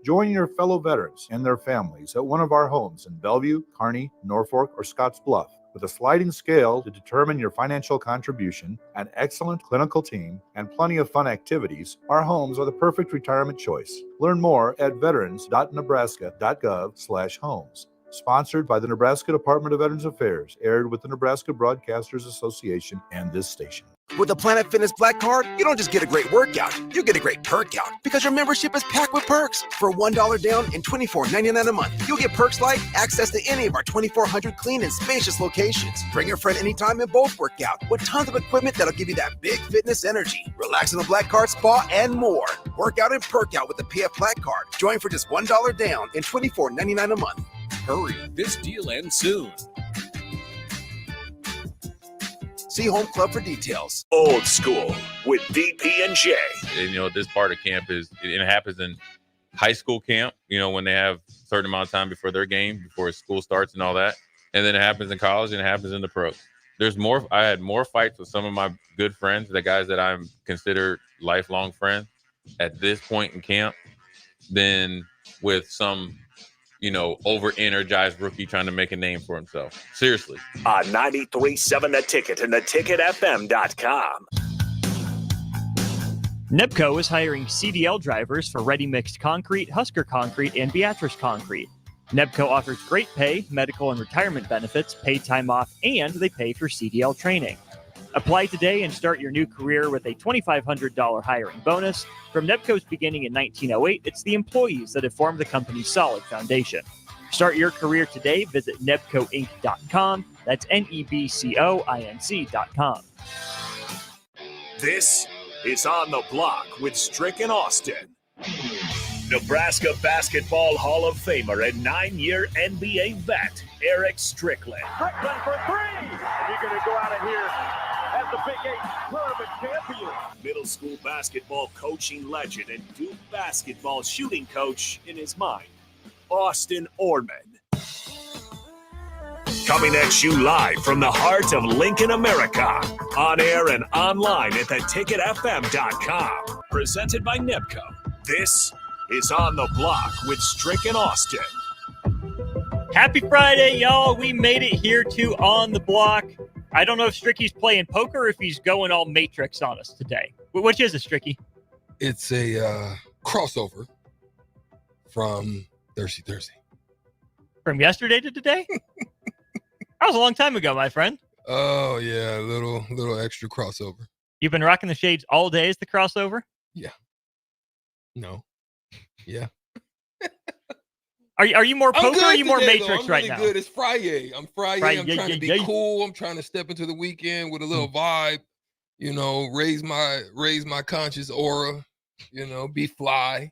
Join your fellow veterans and their families at one of our homes in Bellevue, Kearney, Norfolk, or Scottsbluff. With a sliding scale to determine your financial contribution, an excellent clinical team, and plenty of fun activities, our homes are the perfect retirement choice. Learn more at veterans.nebraska.gov/homes. Sponsored by the Nebraska Department of Veterans Affairs, aired with the Nebraska Broadcasters Association and this station. With the Planet Fitness Black Card, you don't just get a great workout, you get a great perk out because your membership is packed with perks. For $1 down and $24.99 a month, you'll get perks like access to any of our 2,400 clean and spacious locations. Bring your friend anytime and both work out with tons of equipment that'll give you that big fitness energy. Relax in the Black Card spa and more. Work out and perk out with the PF Black Card. Join for just $1 down and $24.99 a month. Hurry, this deal ends soon. See Home Club for details. Old School with DP and J. And, this part of camp it happens in high school camp, when they have a certain amount of time before their game, before school starts and all that. And then it happens in college and it happens in the pros. I had more fights with some of my good friends, the guys that I'm considered lifelong friends at this point in camp than with some over-energized rookie trying to make a name for himself. Seriously. On 93.7 The Ticket and theticketfm.com. Nebco is hiring CDL drivers for ready-mixed concrete, Husker Concrete, and Beatrice Concrete. Nebco offers great pay, medical and retirement benefits, paid time off, and they pay for CDL training. Apply today and start your new career with a $2,500 hiring bonus. From Nebco's beginning in 1908, it's the employees that have formed the company's solid foundation. Start your career today. Visit nebcoinc.com. That's NEBCOINC.com. This is On the Block with Strick and Austin. Nebraska Basketball Hall of Famer and 9-year NBA vet, Eric Strickland. Strickland for three! And you're going to go out of here as the Big 8 tournament champion. Middle school basketball coaching legend and Duke basketball shooting coach in his mind, Austin Orman. Coming at you live from the heart of Lincoln, America. On air and online at theticketfm.com. Presented by Nebco. This is On the Block with Strick and Austin. Happy Friday, y'all. We made it here to On the Block. I don't know if Stricky's playing poker or if he's going all Matrix on us today. Which is it, Stricky? It's a crossover from Thirsty Thursday. From yesterday to today? That was a long time ago, my friend. Oh, yeah, a little extra crossover. You've been rocking the shades all day as the crossover? Yeah. No. Yeah. Are you more poker or are you more today, Matrix I'm right really now? Good. It's Friday. I'm Friday. I'm trying to be cool. I'm trying to step into the weekend with a little vibe, raise my conscious aura, be fly.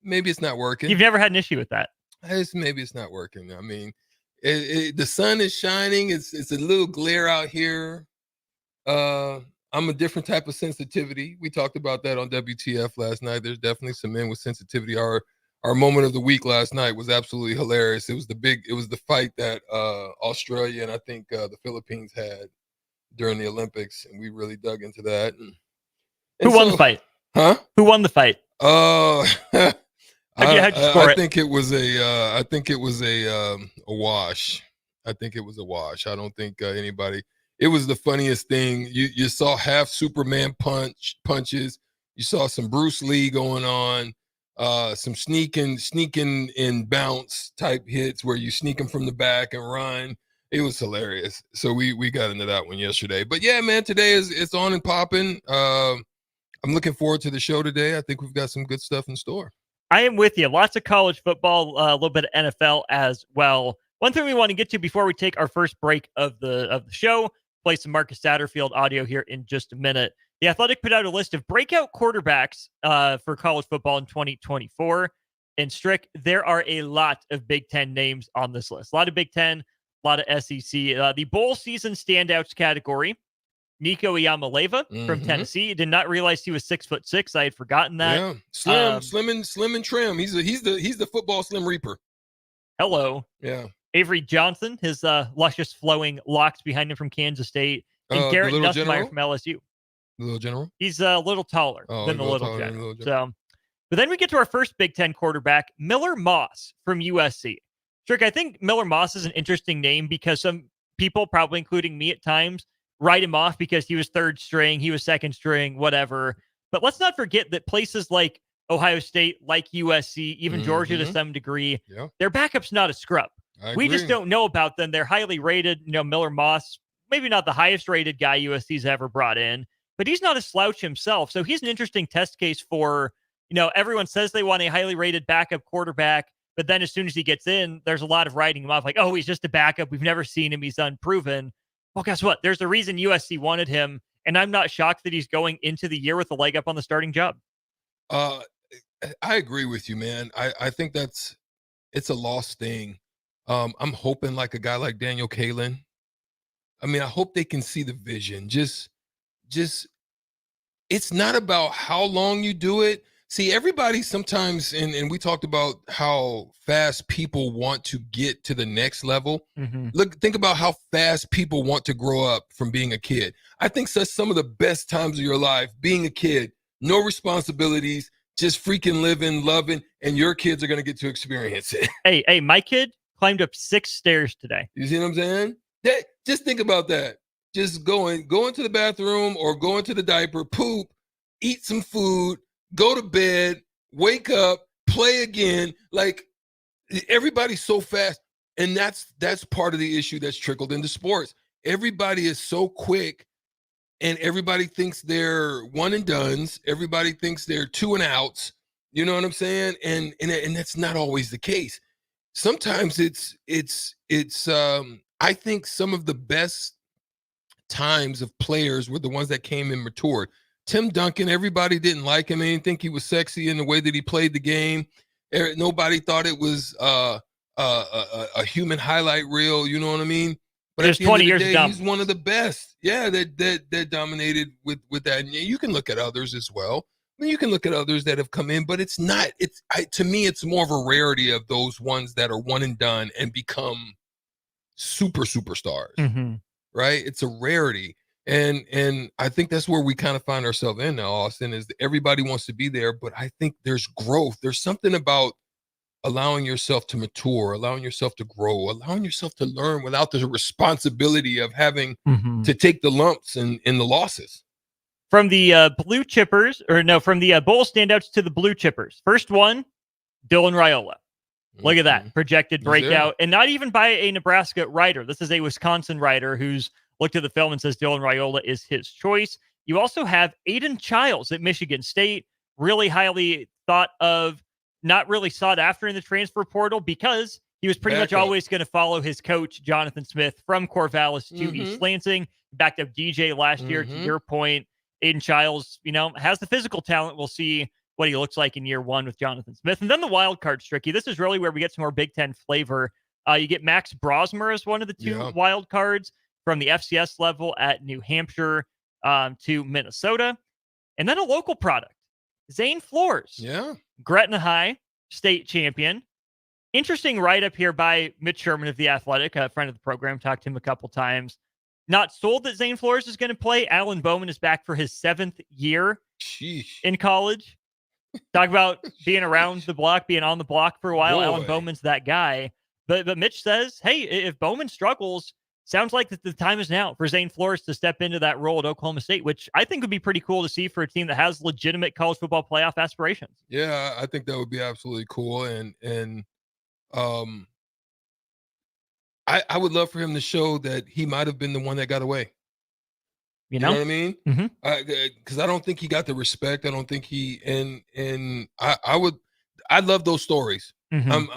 Maybe it's not working. You've never had an issue with that. Maybe it's not working. I mean, the sun is shining. It's a little glare out here. I'm a different type of sensitivity. We talked about that on WTF last night. There's definitely some men with sensitivity. Our moment of the week last night was absolutely hilarious. It was the fight that Australia and I think the Philippines had during the Olympics, and we really dug into that. Who won the fight? Huh? Who won the fight? I think it was a wash. I think it was a wash. I don't think anybody. It was the funniest thing. You saw half Superman punches. You saw some Bruce Lee going on. Some sneaking and bounce type hits where you sneak them from the back and run. It was hilarious. So we got into that one yesterday. But yeah, man, today it's on and popping. I'm looking forward to the show today. I think we've got some good stuff in store. I am with you. Lots of college football, a little bit of NFL as well. One thing we want to get to before we take our first break of the show, play some Marcus Satterfield audio here in just a minute. The Athletic put out a list of breakout quarterbacks for college football in 2024. And Strick, there are a lot of Big Ten names on this list. A lot of Big Ten, a lot of SEC. The bowl season standouts category, Nico Iamaleava from Tennessee. Did not realize he was 6'6". I had forgotten that. Yeah, slim and trim. He's the football Slim Reaper. Hello. Yeah. Avery Johnson, his luscious flowing locks behind him from Kansas State, and Garrett Nussmeier from LSU. The little general? He's a little taller than the little general. So But then we get to our first Big Ten quarterback, Miller Moss from USC. Strick, I think Miller Moss is an interesting name because some people, probably including me at times, write him off because he was third string, he was second string, whatever. But let's not forget that places like Ohio State, like USC, even Georgia to some degree, their backup's not a scrub. We just don't know about them. They're highly rated. Miller Moss, maybe not the highest rated guy USC's ever brought in, but he's not a slouch himself. So he's an interesting test case for, everyone says they want a highly rated backup quarterback, but then as soon as he gets in, there's a lot of writing him off like, oh, he's just a backup. We've never seen him. He's unproven. Well, guess what? There's a reason USC wanted him, and I'm not shocked that he's going into the year with a leg up on the starting job. I agree with you, man. I think it's a lost thing. I'm hoping like a guy like Daniel Kalen. I mean, I hope they can see the vision. Just it's not about how long you do it. See, everybody sometimes, and we talked about how fast people want to get to the next level. Think about how fast people want to grow up from being a kid. I think some of the best times of your life, being a kid, no responsibilities, just freaking living, loving, and your kids are going to get to experience it. Hey, my kid climbed up 6 stairs today. You see what I'm saying? Just think about that. Just going to the bathroom or going to the diaper, poop, eat some food, go to bed, wake up, play again. Like, everybody's so fast. And that's part of the issue that's trickled into sports. Everybody is so quick, and everybody thinks they're one and dones. Everybody thinks they're 2 and outs. You know what I'm saying? And that's not always the case. Sometimes it's I think some of the best times of players were the ones that came and matured. Tim Duncan, everybody didn't like him. They didn't think he was sexy in the way that he played the game. Nobody thought it was a human highlight reel. You know what I mean? But there's 20 years day, dumb. He's one of the best. Yeah, that dominated with that. And you can look at others as well. I mean, you can look at others that have come in, but it's not. To me, it's more of a rarity of those ones that are one and done and become superstars. Right? It's a rarity. And I think that's where we kind of find ourselves in now, Austin, is that everybody wants to be there, but I think there's growth. There's something about allowing yourself to mature, allowing yourself to grow, allowing yourself to learn without the responsibility of having to take the lumps and the losses. From the blue chippers, from the bowl standouts to the blue chippers. First one, Dylan Raiola. Look at that projected breakout, and not even by a Nebraska writer. This is a Wisconsin writer who's looked at the film and says Dylan Raiola is his choice. You also have Aiden Childs at Michigan State, really highly thought of, not really sought after in the transfer portal because he was pretty much always going to follow his coach, Jonathan Smith, from Corvallis to East Lansing. Backed up DJ last year, to your point. Aiden Childs, has the physical talent. We'll see what he looks like in year 1 with Jonathan Smith. And then the wild card, Stricky. This is really where we get some more Big Ten flavor. You get Max Brosmer as one of the 2 wild cards from the FCS level at New Hampshire to Minnesota. And then a local product, Zane Flores. Yeah. Gretna High state champion. Interesting write-up here by Mitch Sherman of The Athletic, a friend of the program. Talked to him a couple times. Not sold that Zane Flores is going to play. Alan Bowman is back for his 7th year in college. Talk about being around the block, being on the block for a while. Alan Bowman's that guy. But Mitch says, hey, if Bowman struggles, sounds like the time is now for Zane Flores to step into that role at Oklahoma State, which I think would be pretty cool to see for a team that has legitimate college football playoff aspirations. Yeah, I think that would be absolutely cool. And I would love for him to show that he might have been the one that got away. You know what I mean? Because I don't think he got the respect. I don't think I love those stories. I'm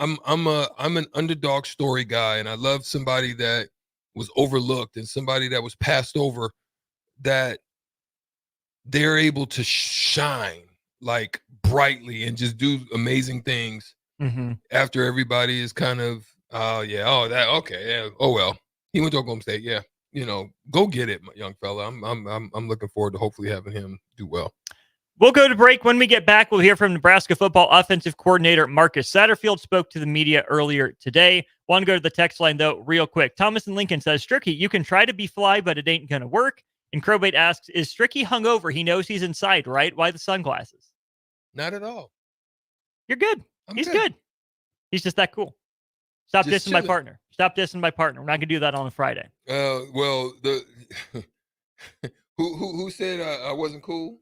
an underdog story guy, and I love somebody that was overlooked and somebody that was passed over, that they're able to shine like brightly and just do amazing things after everybody is kind of oh well, he went to Oklahoma State, go get it, my young fella. I'm looking forward to hopefully having him do well. We'll go to break. When we get back, we'll hear from Nebraska football offensive coordinator Marcus Satterfield. Spoke to the media earlier today. Want to go to the text line, though, real quick. Thomas in Lincoln says, Stricky, you can try to be fly, but it ain't going to work. And Crowbait asks, is Stricky hungover? He knows he's inside, right? Why the sunglasses? Not at all. You're good. He's good. He's just that cool. Stop Just dissing my chilling. partner. Stop dissing my partner. We're not gonna do that on a Friday. Well, the who said I wasn't cool?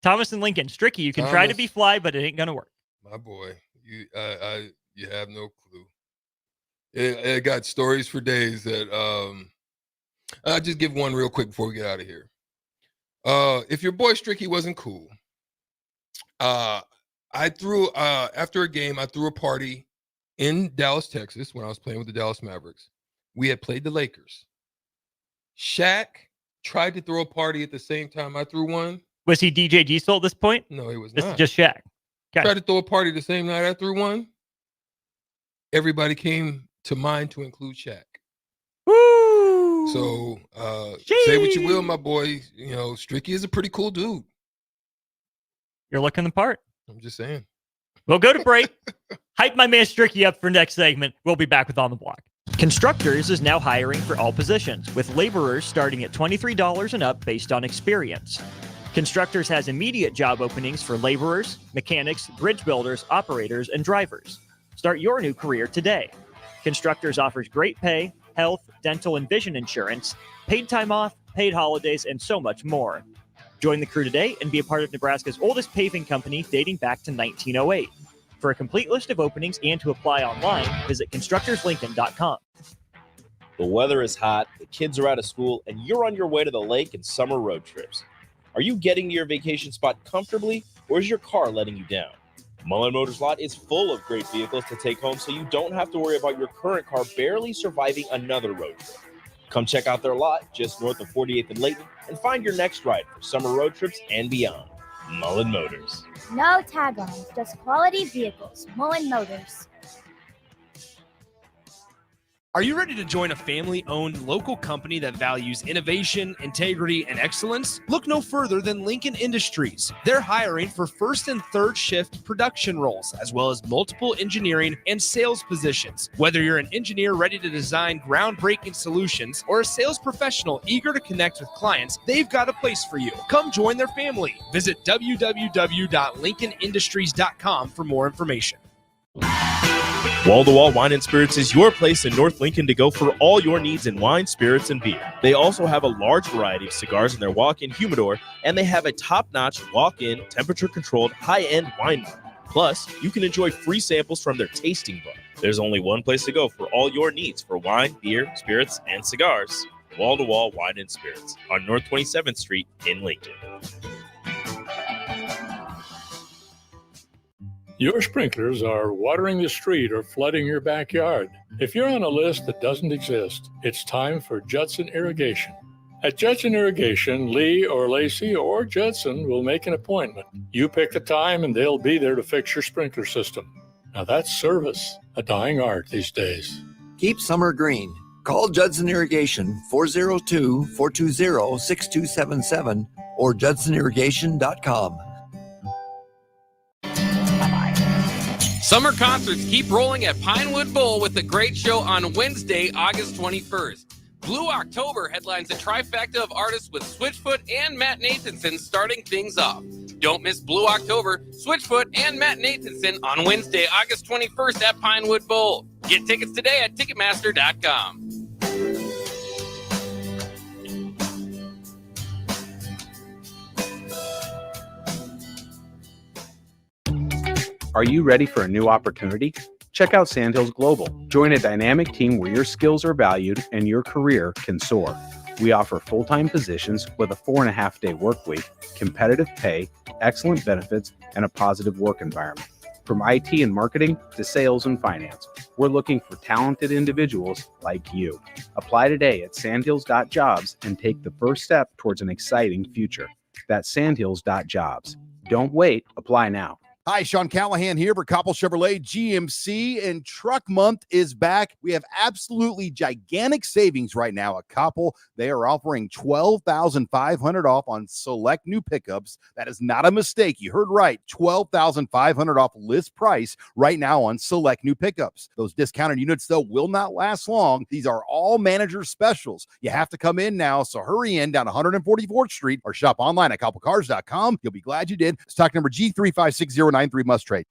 Thomas and Lincoln, Stricky, you can try to be fly, but it ain't gonna work. My boy, you have no clue. It got stories for days that I'll just give one real quick before we get out of here. If your boy Stricky wasn't cool, I threw after a game, I threw a party in Dallas, Texas, when I was playing with the Dallas Mavericks. We had played the Lakers. Shaq tried to throw a party at the same time I threw one. Was he DJ Diesel at this point? No, he was This not. is just Shaq. Okay. Tried to throw a party the same night I threw one. Everybody came to mind to include Shaq. Woo! So say what you will, my boy. You know, Stricky is a pretty cool dude. You're looking the part. I'm just saying. We'll go to break. Hype my man Stricky up for next segment. We'll be back with On the Block. Constructors is now hiring for all positions, with laborers starting at $23 and up based on experience. Constructors has immediate job openings for laborers, mechanics, bridge builders, operators, and drivers. Start your new career today. Constructors offers great pay, health, dental, and vision insurance, paid time off, paid holidays, and so much more. Join the crew today and be a part of Nebraska's oldest paving company dating back to 1908. For a complete list of openings and to apply online, visit constructorslincoln.com. The weather is hot, the kids are out of school, and you're on your way to the lake and summer road trips. Are you getting to your vacation spot comfortably, or is your car letting you down? Mullen Motors Lot is full of great vehicles to take home, so you don't have to worry about your current car barely surviving another road trip. Come check out their lot just north of 48th and Layton and find your next ride for summer road trips and beyond. Mullen Motors. No tag-ons, just quality vehicles. Mullen Motors. Are you ready to join a family-owned local company that values innovation, integrity, and excellence? Look no further than Lincoln Industries. They're hiring for first and third shift production roles, as well as multiple engineering and sales positions. Whether you're an engineer ready to design groundbreaking solutions or a sales professional eager to connect with clients, they've got a place for you. Come join their family. Visit www.lincolnindustries.com for more information. Wall to Wall Wine and Spirits is your place in North Lincoln to go for all your needs in wine, spirits, and beer. They also have a large variety of cigars in their walk-in humidor, and they have a top-notch walk-in, temperature-controlled, high-end wine bar. Plus, you can enjoy free samples from their tasting bar. There's only one place to go for all your needs for wine, beer, spirits, and cigars. Wall to Wall Wine and Spirits on North 27th Street in Lincoln. Your sprinklers are watering the street or flooding your backyard. If you're on a list that doesn't exist, it's time for Judson Irrigation. At Judson Irrigation, Lee or Lacey or Judson will make an appointment. You pick the time and they'll be there to fix your sprinkler system. Now that's service, a dying art these days. Keep summer green. Call Judson Irrigation 402-420-6277 or judsonirrigation.com. Summer concerts keep rolling at Pinewood Bowl with a great show on Wednesday, August 21st. Blue October headlines a trifecta of artists with Switchfoot and Matt Nathanson starting things off. Don't miss Blue October, Switchfoot, and Matt Nathanson on Wednesday, August 21st at Pinewood Bowl. Get tickets today at Ticketmaster.com. Are you ready for a new opportunity? Check out Sandhills Global. Join a dynamic team where your skills are valued and your career can soar. We offer full-time positions with a 4.5-day work week, competitive pay, excellent benefits, and a positive work environment. From IT and marketing to sales and finance, we're looking for talented individuals like you. Apply today at sandhills.jobs and take the first step towards an exciting future. That's sandhills.jobs. Don't wait. Apply now. Hi, Sean Callahan here for Koppel Chevrolet GMC, and Truck Month is back. We have absolutely gigantic savings right now at Koppel. They are offering $12,500 off on select new pickups. That is not a mistake. You heard right. $12,500 off list price right now on select new pickups. Those discounted units, though, will not last long. These are all manager specials. You have to come in now, so hurry in down 144th Street or shop online at koppelcars.com. You'll be glad you did. Stock number G35609. Must trade.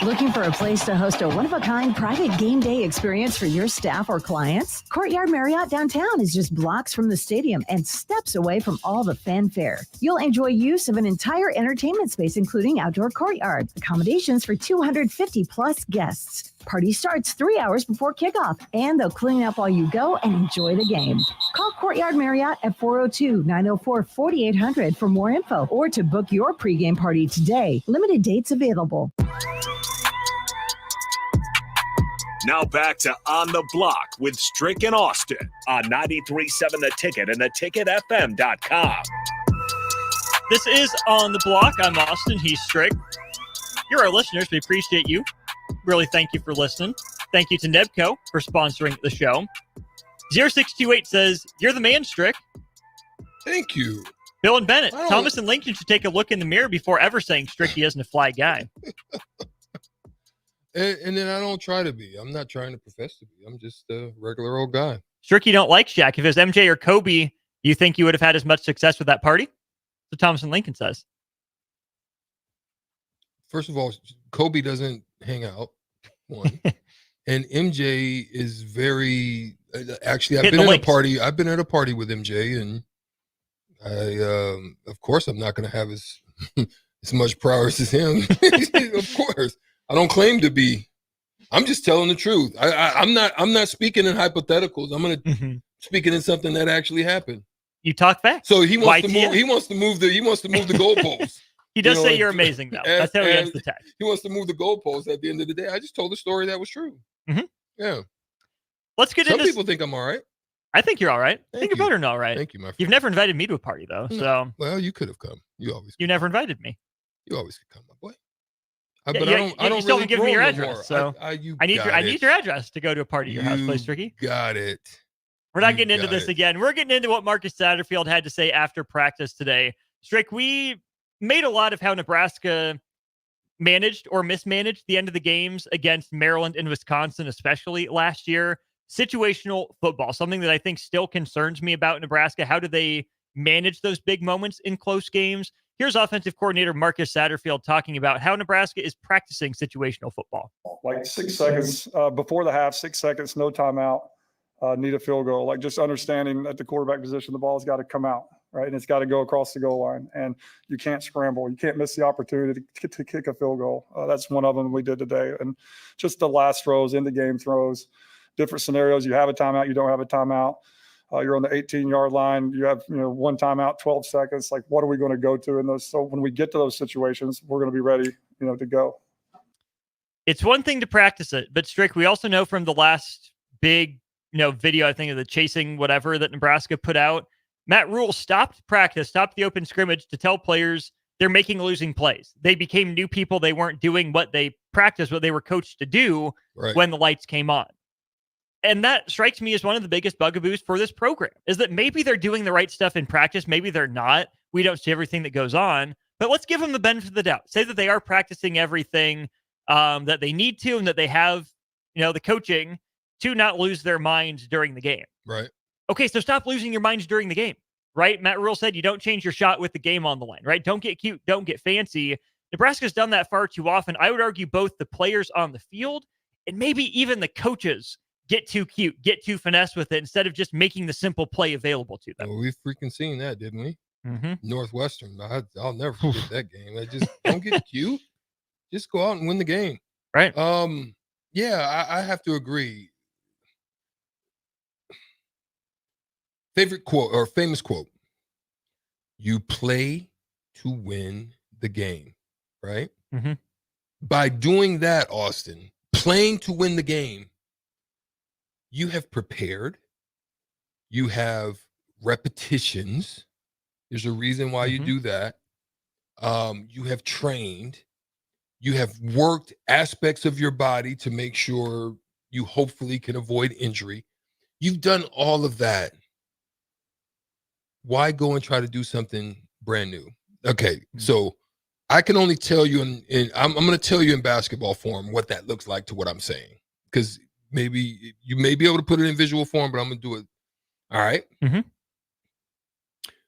Looking for a place to host a one-of-a-kind private game day experience for your staff or clients? Courtyard Marriott downtown is just blocks from the stadium and steps away from all the fanfare. You'll enjoy use of an entire entertainment space, including outdoor courtyard, accommodations for 250 plus guests. Party starts 3 hours before kickoff, and they'll clean up while you go and enjoy the game. Call Courtyard Marriott at 402-904-4800 for more info or to book your pregame party today. Limited dates available. Now back to On the Block with Strick and Austin on 93.7 The Ticket and theticketfm.com. This is On the Block. I'm Austin. He's Strick. You're our listeners. We appreciate you. Really thank you for listening. Thank you to Nebco for sponsoring the show. 0628 says, you're the man, Strick. Thank you. Bill and Bennett. Thomas and Lincoln should take a look in the mirror before ever saying Stricky isn't a fly guy. And then I don't try to be. I'm not trying to profess to be. I'm just a regular old guy. Stricky don't like Shaq. If it was MJ or Kobe, you think you would have had as much success with that party? So Thomas and Lincoln says. First of all, Kobe doesn't hang out. One. And MJ is very actually I've been at a party with MJ, and I of course I'm not going to have as much prowess as him. Of course. I don't claim to be. I'm just telling the truth. I'm not speaking in hypotheticals. I'm going to speaking in something that actually happened. You talk facts. So he wants to move. He wants to move the goalposts. He does say you're amazing, though. That's how he ends the text. He wants to move the goalposts at the end of the day. I just told a story that was true. Mm-hmm. Yeah. Let's get into. Some people think I'm all right. I think you're all right. Think about it, all right. Thank you, my friend. You've never invited me to a party, though. No. So well, you could have come. You never invited me. You always could come, my boy. I don't you still haven't really given me your no address. more. So I need your address to go to a party at your house, please, Tricky. Got it. We're not getting into this again. We're getting into what Marcus Satterfield had to say after practice today. Strick, we made a lot of how Nebraska managed or mismanaged the end of the games against Maryland and Wisconsin, especially last year. Situational football, something that I think still concerns me about Nebraska. How do they manage those big moments in close games? Here's offensive coordinator Marcus Satterfield talking about how Nebraska is practicing situational football. Like 6 seconds before the half, 6 seconds, no timeout, need a field goal. Like just understanding at the quarterback position, the ball's got to come out, right? And it's got to go across the goal line. And you can't scramble. You can't miss the opportunity to kick a field goal. That's one of them we did today. And just the last throws, in the game throws, different scenarios. You have a timeout, you don't have a timeout. You're on the 18-yard line. You have, one timeout, 12 seconds. Like, what are we going to go to in those? So when we get to those situations, we're going to be ready, to go. It's one thing to practice it, but Strick, we also know from the last big, video, I think of the chasing whatever that Nebraska put out, Matt Rule stopped practice, stopped the open scrimmage to tell players they're making losing plays. They became new people. They weren't doing what they practiced, what they were coached to do when the lights came on. And that strikes me as one of the biggest bugaboos for this program, is that maybe they're doing the right stuff in practice. Maybe they're not. We don't see everything that goes on, but let's give them the benefit of the doubt. Say that they are practicing everything that they need to, and that they have, the coaching to not lose their minds during the game. Right. Okay. So stop losing your minds during the game, right? Matt Rule said you don't change your shot with the game on the line, right? Don't get cute. Don't get fancy. Nebraska's done that far too often. I would argue both the players on the field and maybe even the coaches get too cute, get too finesse with it instead of just making the simple play available to them. Well, we've freaking seen that, didn't we? Mm-hmm. Northwestern. I'll never forget that game. I just don't get cute. Just go out and win the game. Right. Yeah, I have to agree. Favorite quote or famous quote. You play to win the game, right? Mm-hmm. By doing that, Austin, playing to win the game, you have prepared. You have repetitions. There's a reason why you do that. You have trained. You have worked aspects of your body to make sure you hopefully can avoid injury. You've done all of that. Why go and try to do something brand new? Okay, so I can only tell you, I'm going to tell you in basketball form what that looks like to what I'm saying, because maybe you may be able to put it in visual form, but I'm going to do it. All right. Mm-hmm.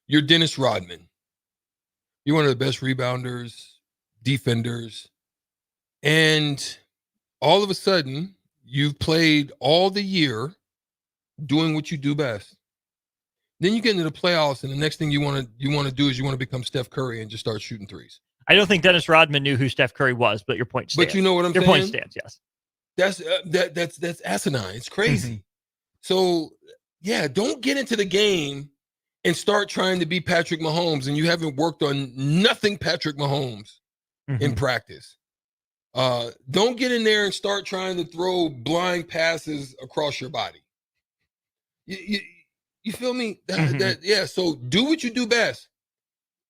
You're Dennis Rodman. You're one of the best rebounders, defenders And all of a sudden, you've played all the year doing what you do best. Then you get into the playoffs, and the next thing you want to do is you want to become Steph Curry and just start shooting threes. I don't think Dennis Rodman knew who Steph Curry was, but your point stands. But you know what I'm saying? Your point stands, yes. That's asinine. It's crazy. So, yeah, don't get into the game and start trying to be Patrick Mahomes, and you haven't worked on nothing Patrick Mahomes in practice. Don't get in there and start trying to throw blind passes across your body. You feel me? Yeah. So do what you do best.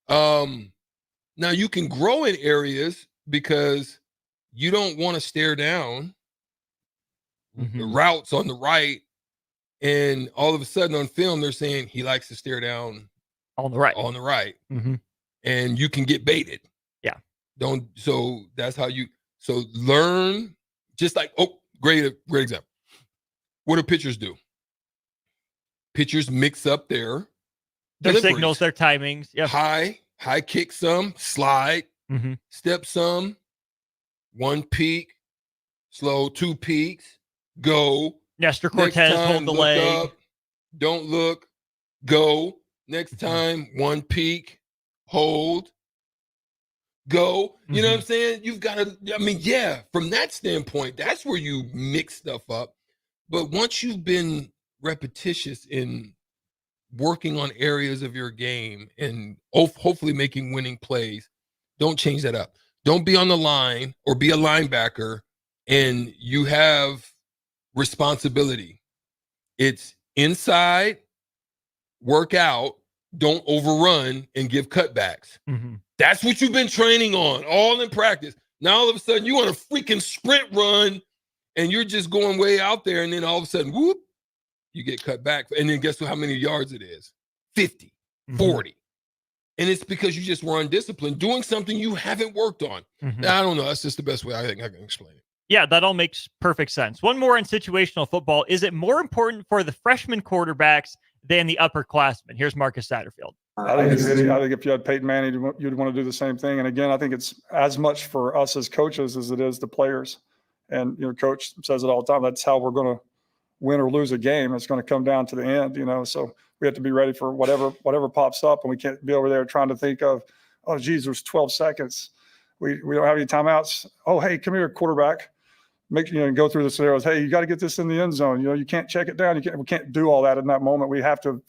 Now you can grow in areas because you don't want to stare down the routes on the right, and all of a sudden on film they're saying he likes to stare down on the right. And you can get baited. Yeah. So that's how you. So learn. Just like great example. What do pitchers do? Pitchers mix up their signals, their timings. Yeah. High kick some, slide, step some, one peak, slow, two peaks, go. Nestor Cortez, hold the leg. Up, don't look, go. Next time, one peak, hold, go. You know what I'm saying? You've got to, from that standpoint, that's where you mix stuff up. But once you've been repetitious in working on areas of your game and hopefully making winning plays, don't change that up. Don't be on the line or be a linebacker and you have responsibility. It's inside, work out, don't overrun and give cutbacks. That's what you've been training on, all in practice. Now all of a sudden you want a freaking sprint run and you're just going way out there, and then all of a sudden, whoop, you get cut back. And then guess how many yards it is? 50, 40. And it's because you just were undisciplined, doing something you haven't worked on. I don't know. That's just the best way I think I can explain it. Yeah, that all makes perfect sense. One more in situational football. Is it more important for the freshman quarterbacks than the upperclassmen? Here's Marcus Satterfield. I think if you had Peyton Manning, you'd want to do the same thing. And again, I think it's as much for us as coaches as it is the players. And, coach says it all the time. That's how we're going to win or lose a game. It's going to come down to the end, so we have to be ready for whatever pops up, and we can't be over there trying to think of, oh, geez, there's 12 seconds. We don't have any timeouts. Oh, hey, come here, quarterback. Go through the scenarios. Hey, you got to get this in the end zone. You can't check it down. We can't do all that in that moment. We have to,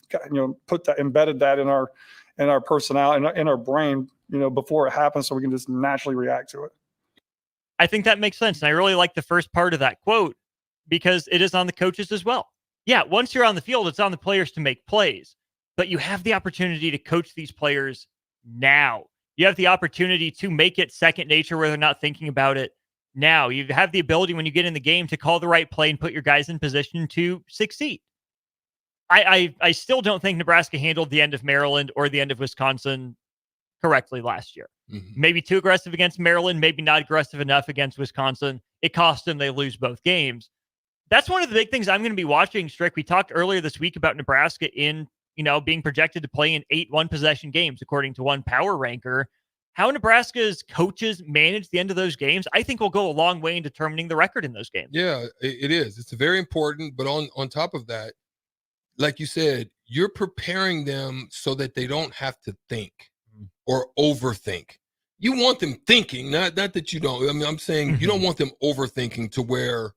embedded that in our personality, in our brain, before it happens, so we can just naturally react to it. I think that makes sense. And I really like the first part of that quote because it is on the coaches as well. Yeah, once you're on the field, it's on the players to make plays, but you have the opportunity to coach these players now. You have the opportunity to make it second nature where they're not thinking about it now. You have the ability when you get in the game to call the right play and put your guys in position to succeed. I still don't think Nebraska handled the end of Maryland or the end of Wisconsin correctly last year. Maybe too aggressive against Maryland, maybe not aggressive enough against Wisconsin. It cost them. They lose both games. That's one of the big things I'm going to be watching, Strick. We talked earlier this week about Nebraska being projected to play in 8 one-possession games, according to one power ranker. How Nebraska's coaches manage the end of those games, I think will go a long way in determining the record in those games. Yeah, it is. It's very important. But on top of that, like you said, you're preparing them so that they don't have to think or overthink. You want them thinking, not that you don't. I mean, I'm saying you don't want them overthinking to where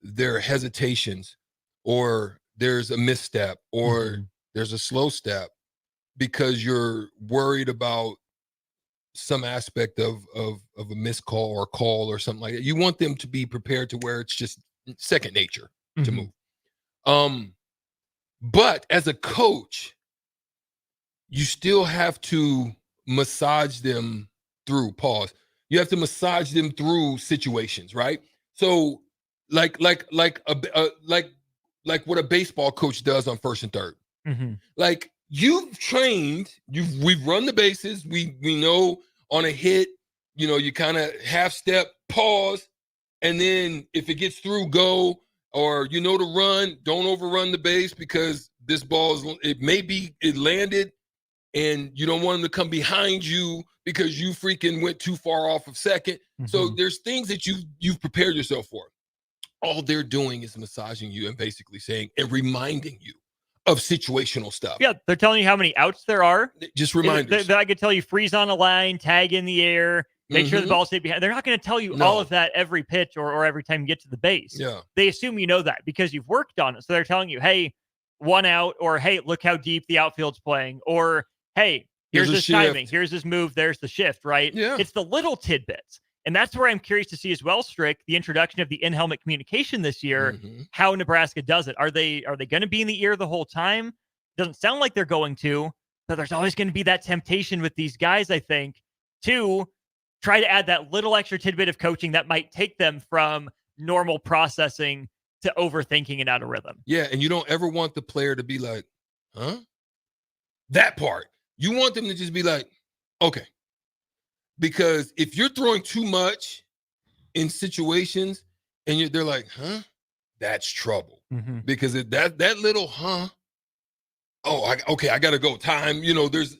there are hesitations or there's a misstep or there's a slow step because you're worried about some aspect of a missed call or call or something like that. You want them to be prepared to where it's just second nature to move. But as a coach, you still have to massage them through You have to massage them through situations, right? So like what a baseball coach does on first and third. Like you've trained, we've run the bases. We know on a hit, you kind of half step, pause, and then if it gets through, go, or to run, don't overrun the base because this ball it landed, and you don't want them to come behind you because you freaking went too far off of second. So there's things that you've prepared yourself for. All they're doing is massaging you and basically saying and reminding you of situational stuff. Yeah, they're telling you how many outs there are. Just reminders. I could tell you freeze on a line, tag in the air, make sure the ball stays behind. They're not going to tell you all of that every pitch or every time you get to the base. Yeah. They assume you know that because you've worked on it. So they're telling you, hey, 1 out, or hey, look how deep the outfield's playing, or hey, here's this timing, here's this move, there's the shift, right? Yeah. It's the little tidbits. And that's where I'm curious to see as well, Strick, the introduction of the in-helmet communication this year, how Nebraska does it. Are they going to be in the ear the whole time? Doesn't sound like they're going to, but there's always going to be that temptation with these guys, I think, to try to add that little extra tidbit of coaching that might take them from normal processing to overthinking and out of rhythm. Yeah, and you don't ever want the player to be like, huh? That part. You want them to just be like, okay. Because if you're throwing too much in situations and they're like, huh? That's trouble. Because that little I got to go. Time, there's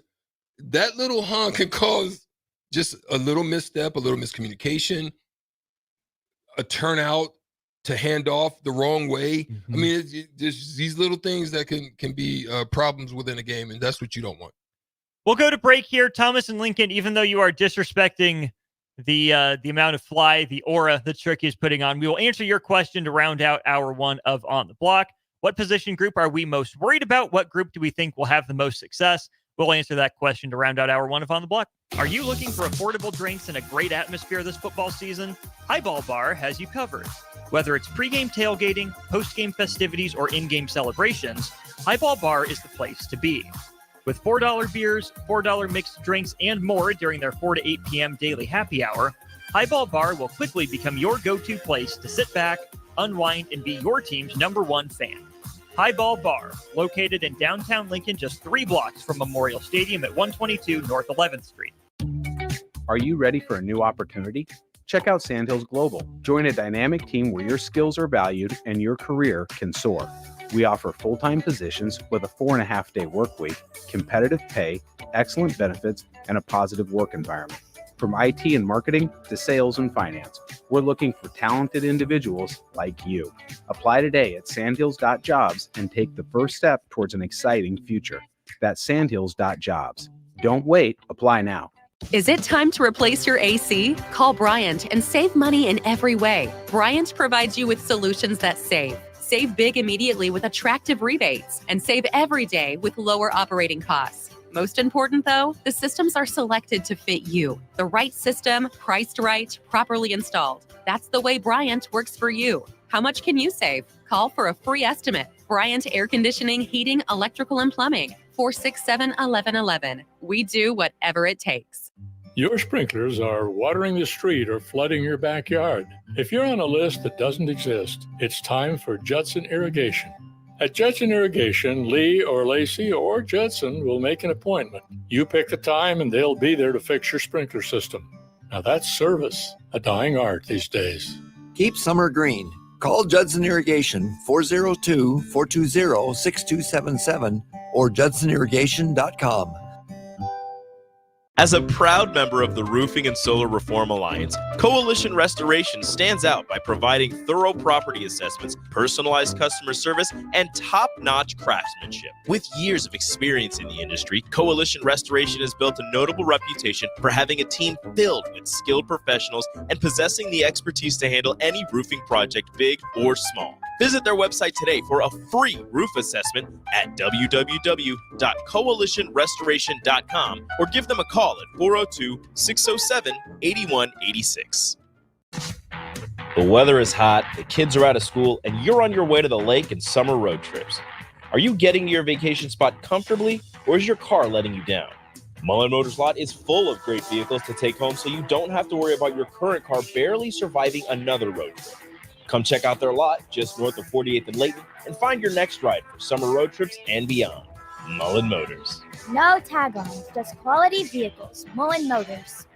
that little can cause just a little misstep, a little miscommunication, a turnout to hand off the wrong way. I mean, there's these little things that can be problems within a game, and that's what you don't want. We'll go to break here, Thomas and Lincoln. Even though you are disrespecting the amount of fly, the aura that Strick is putting on, we will answer your question to round out hour 1 of On the Block. What position group are we most worried about? What group do we think will have the most success? We'll answer that question to round out hour 1 of On the Block. Are you looking for affordable drinks and a great atmosphere this football season? Highball Bar has you covered. Whether it's pregame tailgating, postgame festivities, or in-game celebrations, Highball Bar is the place to be. With $4 beers, $4 mixed drinks, and more during their 4 to 8 p.m. daily happy hour, Highball Bar will quickly become your go-to place to sit back, unwind, and be your team's #1 fan. Highball Bar, located in downtown Lincoln, just 3 blocks from Memorial Stadium at 122 North 11th Street. Are you ready for a new opportunity? Check out Sandhills Global. Join a dynamic team where your skills are valued and your career can soar. We offer full-time positions with a 4.5-day work week, competitive pay, excellent benefits, and a positive work environment. From IT and marketing to sales and finance, we're looking for talented individuals like you. Apply today at sandhills.jobs and take the first step towards an exciting future. That's sandhills.jobs. Don't wait. Apply now. Is it time to replace your AC? Call Bryant and save money in every way. Bryant provides you with solutions that save. Save big immediately with attractive rebates and save every day with lower operating costs. Most important, though, the systems are selected to fit you. The right system, priced right, properly installed. That's the way Bryant works for you. How much can you save? Call for a free estimate. Bryant Air Conditioning, Heating, Electrical, and Plumbing. 467-1111. We do whatever it takes. Your sprinklers are watering the street or flooding your backyard. If you're on a list that doesn't exist, it's time for Judson Irrigation. At Judson Irrigation, Lee or Lacey or Judson will make an appointment. You pick the time and they'll be there to fix your sprinkler system. Now that's service, a dying art these days. Keep summer green. Call Judson Irrigation 402-420-6277 or judsonirrigation.com. As a proud member of the Roofing and Solar Reform Alliance, Coalition Restoration stands out by providing thorough property assessments, personalized customer service, and top-notch craftsmanship. With years of experience in the industry, Coalition Restoration has built a notable reputation for having a team filled with skilled professionals and possessing the expertise to handle any roofing project, big or small. Visit their website today for a free roof assessment at www.coalitionrestoration.com or give them a call at 402-607-8186. The weather is hot, the kids are out of school, and you're on your way to the lake and summer road trips. Are you getting to your vacation spot comfortably, or is your car letting you down? Mullen Motors Lot is full of great vehicles to take home, so you don't have to worry about your current car barely surviving another road trip. Come check out their lot just north of 48th and Layton and find your next ride for summer road trips and beyond. Mullen Motors. No tag-ons, just quality vehicles. Mullen Motors.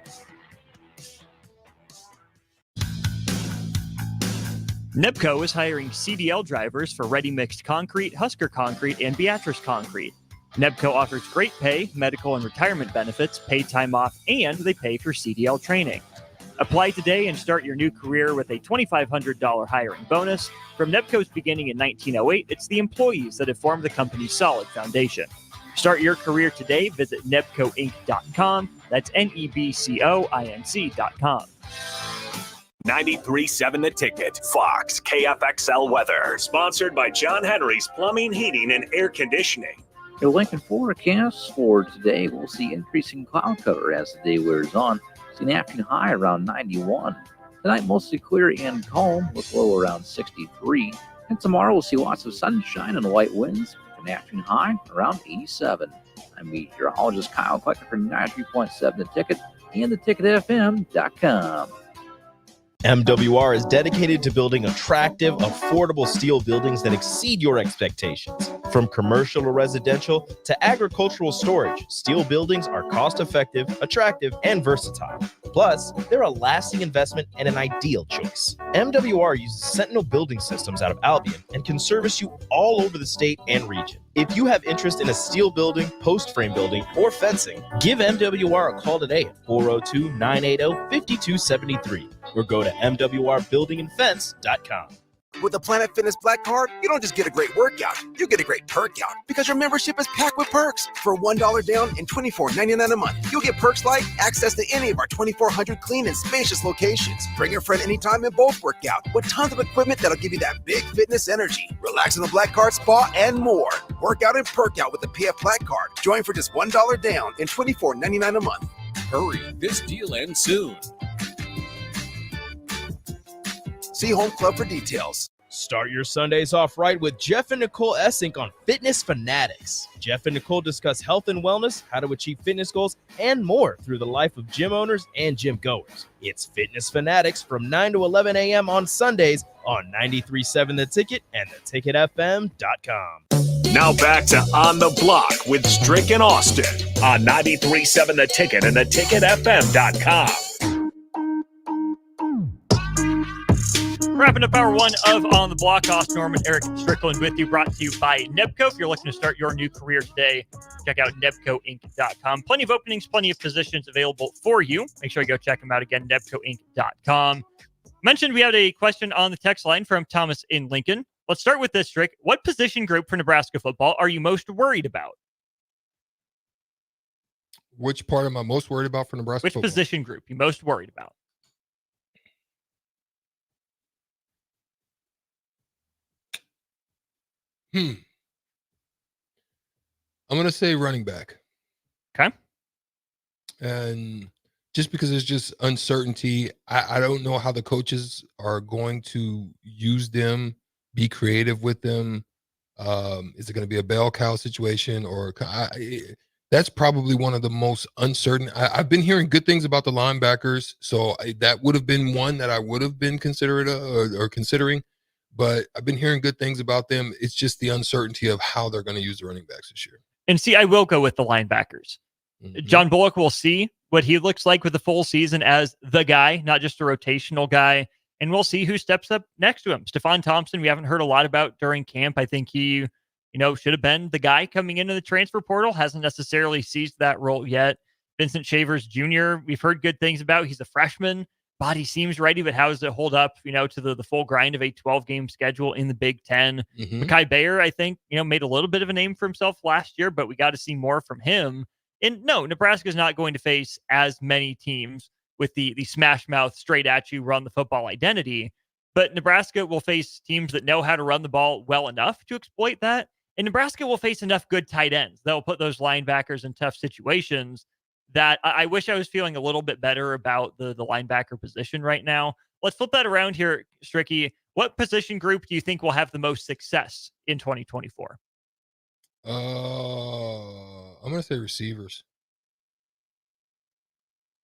NIPCO is hiring CDL drivers for ready-mixed concrete, Husker Concrete, and Beatrice Concrete. Nebco offers great pay, medical and retirement benefits, paid time off, and they pay for CDL training. Apply today and start your new career with a $2,500 hiring bonus. From Nebco's beginning in 1908, it's the employees that have formed the company's solid foundation. Start your career today. Visit nebcoinc.com. That's NEBCOINC.com. 93.7 The Ticket, Fox, KFXL weather. Sponsored by John Henry's Plumbing, Heating, and Air Conditioning. The Lincoln forecast for today, we'll see increasing cloud cover as the day wears on. See an afternoon high around 91. Tonight, mostly clear and calm with low around 63. And tomorrow, we'll see lots of sunshine and light winds with an afternoon high around 87. I'm meteorologist Kyle Klecker for 93.7 The Ticket and theticketfm.com. MWR is dedicated to building attractive, affordable steel buildings that exceed your expectations. From commercial or residential to agricultural storage, steel buildings are cost-effective, attractive, and versatile. Plus, they're a lasting investment and an ideal choice. MWR uses Sentinel Building Systems out of Albion and can service you all over the state and region. If you have interest in a steel building, post frame building, or fencing, give MWR a call today at 402-980-5273 or go to mwrbuildingandfence.com. With the Planet Fitness Black Card, you don't just get a great workout, you get a great perk out because your membership is packed with perks. For $1 down and $24.99 a month, you'll get perks like access to any of our 2,400 clean and spacious locations. Bring your friend anytime and both work out with tons of equipment that'll give you that big fitness energy. Relax in the Black Card spa and more. Work out and perk out with the PF Black Card. Join for just $1 down and $24.99 a month. Hurry, this deal ends soon. See Home Club for details. Start your Sundays off right with Jeff and Nicole Essink on Fitness Fanatics. Jeff and Nicole discuss health and wellness, how to achieve fitness goals, and more through the life of gym owners and gym goers. It's Fitness Fanatics from 9 to 11 a.m. on Sundays on 93.7 The Ticket and theticketfm.com. Now back to On the Block with Strick and Austin on 93.7 The Ticket and theticketfm.com. Wrapping up hour one of On the Block, Austin Norman, Eric Strickland with you, brought to you by Nebco. If you're looking to start your new career today, check out nebcoinc.com. Plenty of openings, plenty of positions available for you. Make sure you go check them out again, nebcoinc.com. Mentioned we had a question on the text line from Thomas in Lincoln. Let's start with this, Strick. What position group for Nebraska football are you most worried about? Which part am I most worried about for Nebraska football? Which position group you most worried about? I'm going to say running back. Okay. And just because there's just uncertainty, I don't know how the coaches are going to use them, be creative with them. Is it going to be a bell cow situation? Or that's probably one of the most uncertain. I've been hearing good things about the linebackers. So that would have been one that I would have been considered or considering. But I've been hearing good things about them. It's just the uncertainty of how they're going to use the running backs this year. And see, I will go with the linebackers. Mm-hmm. John Bullock will see what he looks like with the full season as the guy, not just a rotational guy. And we'll see who steps up next to him. Stephon Thompson, we haven't heard a lot about during camp. I think he, should have been the guy coming into the transfer portal. Hasn't necessarily seized that role yet. Vincent Shavers Jr., we've heard good things about. He's a freshman. Body seems ready, but how does it hold up, to the full grind of a 12-game schedule in the Big Ten? Mm-hmm. Mekhi Bayer, I think, made a little bit of a name for himself last year, but we got to see more from him. And no, Nebraska is not going to face as many teams with the smash mouth, straight at you, run the football identity. But Nebraska will face teams that know how to run the ball well enough to exploit that. And Nebraska will face enough good tight ends that will put those linebackers in tough situations that I wish I was feeling a little bit better about the linebacker position right now. Let's flip that around here, Stricky. What position group do you think will have the most success in 2024? I'm going to say receivers.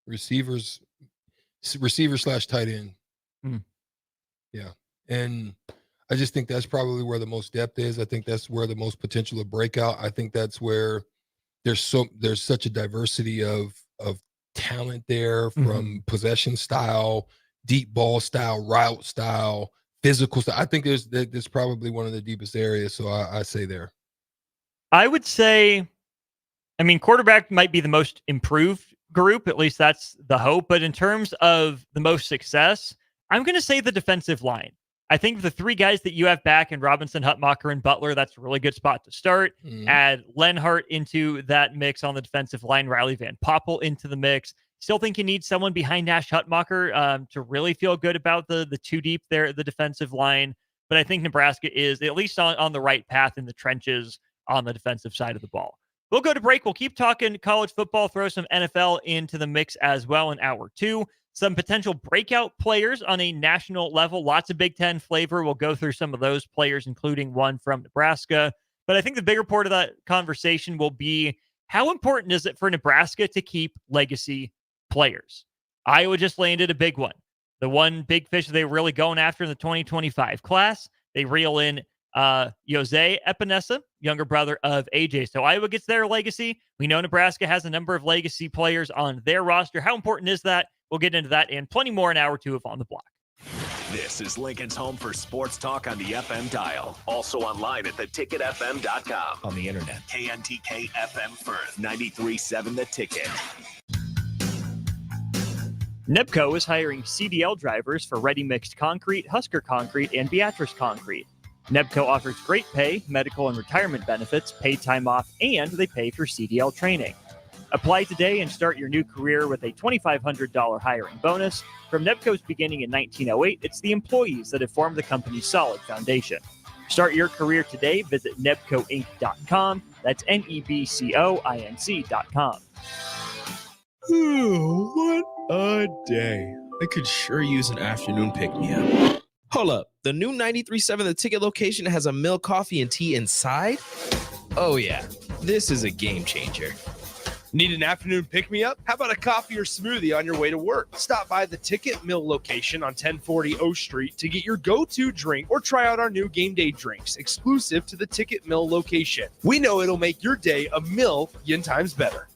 Receiver/tight end. Mm. Yeah. And I just think that's probably where the most depth is. I think that's where the most potential of breakout. I think that's where there's such a diversity of talent there, from possession style, deep ball style, route style, physical style. I think there's probably one of the deepest areas. So I say there. I would say I mean, quarterback might be the most improved group. At least that's the hope. But in terms of the most success, I'm going to say the defensive line. I think the three guys that you have back in Robinson, Hutmacher, and Butler, that's a really good spot to start. Add Lenhart into that mix on the defensive line, Riley Van Poppel into the mix. Still think you need someone behind Nash Hutmacher to really feel good about the two deep there, the defensive line. But I think Nebraska is at least on the right path in the trenches on the defensive side of the ball. We'll go to break. We'll keep talking college football, throw some NFL into the mix as well in hour two. Some potential breakout players on a national level, lots of Big Ten flavor. We'll go through some of those players, including one from Nebraska. But I think the bigger part of that conversation will be how important is it for Nebraska to keep legacy players? Iowa just landed a big one. The one big fish they were really going after in the 2025 class. They reel in Jose Epinesa, younger brother of AJ. So Iowa gets their legacy. We know Nebraska has a number of legacy players on their roster. How important is that? We'll get into that and plenty more in hour two of On the Block. This is Lincoln's home for sports talk on the FM dial. Also online at theticketfm.com. On the internet, KNTK FM Firth, 93.7 The Ticket. NEBCO is hiring CDL drivers for Ready Mixed Concrete, Husker Concrete, and Beatrice Concrete. NEBCO offers great pay, medical and retirement benefits, paid time off, and they pay for CDL training. Apply today and start your new career with a $2,500 hiring bonus. From NEBCO's beginning in 1908, it's the employees that have formed the company's solid foundation. Start your career today. Visit nebcoinc.com. That's NEBCOINC.com. What a day. I could sure use an afternoon pick-me-up. Hold up. The new 93.7 The Ticket location has a milk, coffee, and tea inside? Oh, yeah. This is a game changer. Need an afternoon pick-me-up? How about a coffee or smoothie on your way to work? Stop by the Ticket Mill location on 1040 O Street to get your go-to drink or try out our new game day drinks exclusive to the Ticket Mill location. We know it'll make your day a million times better.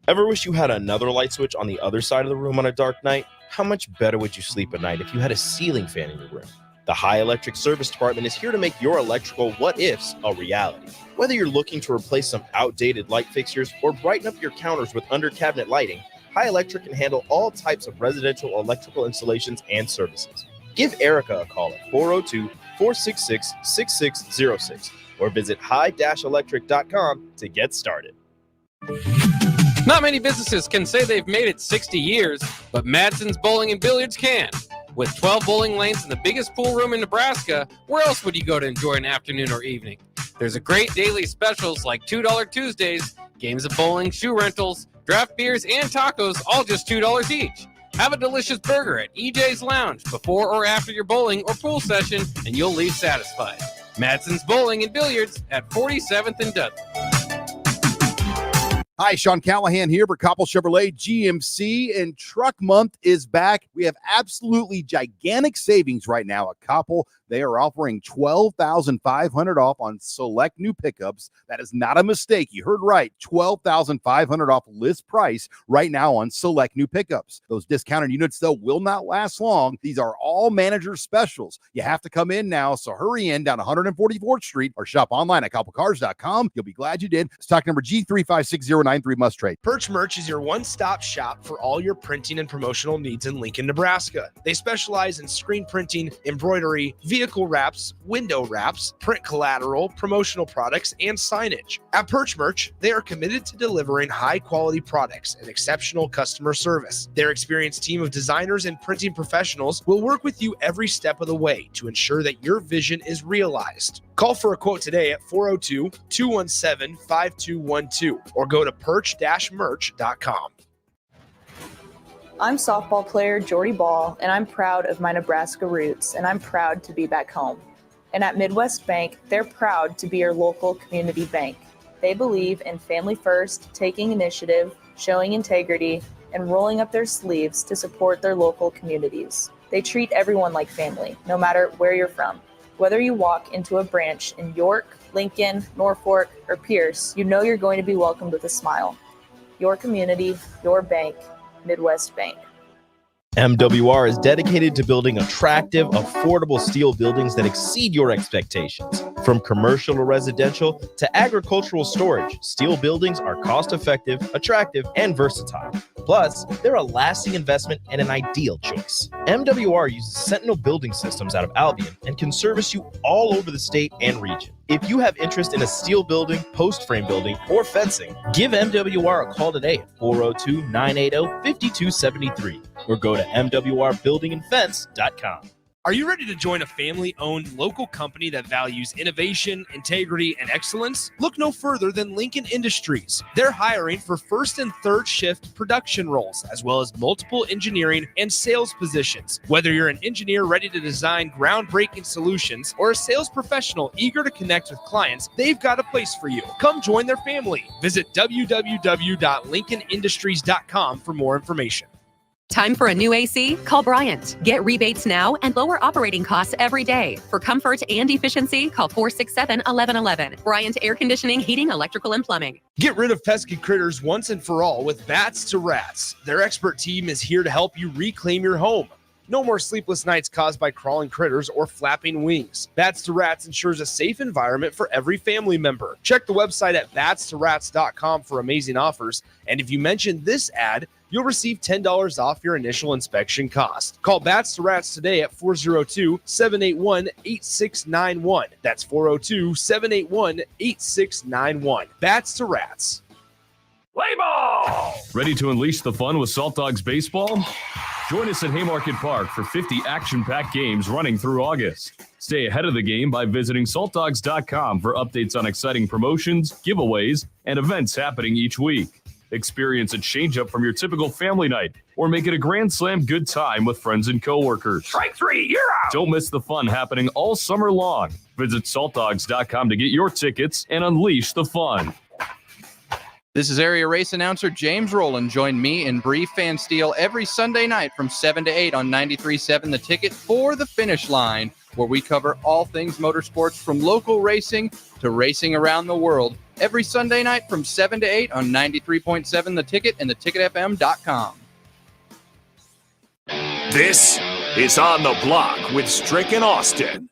Ever wish you had another light switch on the other side of the room on a dark night? How much better would you sleep at night if you had a ceiling fan in your room? The High Electric Service Department is here to make your electrical what-ifs a reality. Whether you're looking to replace some outdated light fixtures or brighten up your counters with under-cabinet lighting, High Electric can handle all types of residential electrical installations and services. Give Erica a call at 402-466-6606 or visit high-electric.com to get started. Not many businesses can say they've made it 60 years, but Madsen's Bowling and Billiards can. With 12 bowling lanes and the biggest pool room in Nebraska, where else would you go to enjoy an afternoon or evening? There's a great daily specials like $2 Tuesdays, games of bowling, shoe rentals, draft beers, and tacos, all just $2 each. Have a delicious burger at EJ's Lounge before or after your bowling or pool session, and you'll leave satisfied. Madsen's Bowling and Billiards at 47th and Dudley. Hi, Sean Callahan here for Koppel Chevrolet GMC, and Truck Month is back. We have absolutely gigantic savings right now at Koppel. They are offering $12,500 off on select new pickups. That is not a mistake. You heard right. $12,500 off list price right now on select new pickups. Those discounted units, though, will not last long. These are all manager specials. You have to come in now, so hurry in down 144th Street or shop online at koppelcars.com. You'll be glad you did. Stock number G35609 must trade. Perch Merch is your one-stop shop for all your printing and promotional needs in Lincoln, Nebraska. They specialize in screen printing, embroidery, vehicle wraps, window wraps, print collateral, promotional products, and signage. At Perch Merch, they are committed to delivering high-quality products and exceptional customer service. Their experienced team of designers and printing professionals will work with you every step of the way to ensure that your vision is realized. Call for a quote today at 402-217-5212 or go to perch-merch.com. I'm softball player Jordy Ball, and I'm proud of my Nebraska roots, and I'm proud to be back home. And at Midwest Bank, they're proud to be your local community bank. They believe in family first, taking initiative, showing integrity, and rolling up their sleeves to support their local communities. They treat everyone like family, no matter where you're from. Whether you walk into a branch in York, Lincoln, Norfolk, or Pierce, you know you're going to be welcomed with a smile. Your community, your bank, Midwest Bank. MWR is dedicated to building attractive, affordable steel buildings that exceed your expectations. From commercial to residential to agricultural storage, steel buildings are cost-effective, attractive, and versatile. Plus, they're a lasting investment and an ideal choice. MWR uses Sentinel Building Systems out of Albion and can service you all over the state and region. If you have interest in a steel building, post frame building, or fencing, give MWR a call today at 402-980-5273 or go to mwrbuildingandfence.com. Are you ready to join a family-owned local company that values innovation, integrity, and excellence? Look no further than Lincoln Industries. They're hiring for first and third shift production roles, as well as multiple engineering and sales positions. Whether you're an engineer ready to design groundbreaking solutions or a sales professional eager to connect with clients, they've got a place for you. Come join their family. Visit www.lincolnindustries.com for more information. Time for a new AC? Call Bryant. Get rebates now and lower operating costs every day. For comfort and efficiency, call 467-1111. Bryant Air Conditioning, Heating, Electrical, and Plumbing. Get rid of pesky critters once and for all with Bats to Rats. Their expert team is here to help you reclaim your home. No more sleepless nights caused by crawling critters or flapping wings. Bats to Rats ensures a safe environment for every family member. Check the website at batstoRats.com for amazing offers. And if you mention this ad, you'll receive $10 off your initial inspection cost. Call Bats to Rats today at 402-781-8691. That's 402-781-8691. Bats to Rats. Play ball! Ready to unleash the fun with Salt Dogs Baseball? Join us at Haymarket Park for 50 action-packed games running through August. Stay ahead of the game by visiting saltdogs.com for updates on exciting promotions, giveaways, and events happening each week. Experience a change-up from your typical family night, or make it a Grand Slam good time with friends and coworkers. Strike three, you're out. Don't miss the fun happening all summer long. Visit saltdogs.com to get your tickets and unleash the fun. This is area race announcer James Rowland. Join me and Bree Fansteel every Sunday night from 7 to 8 on 93.7 The Ticket for the Finish Line, where we cover all things motorsports from local racing to racing around the world. Every Sunday night from 7 to 8 on 93.7 The Ticket and theticketfm.com. This is On the Block with Strick and Austin.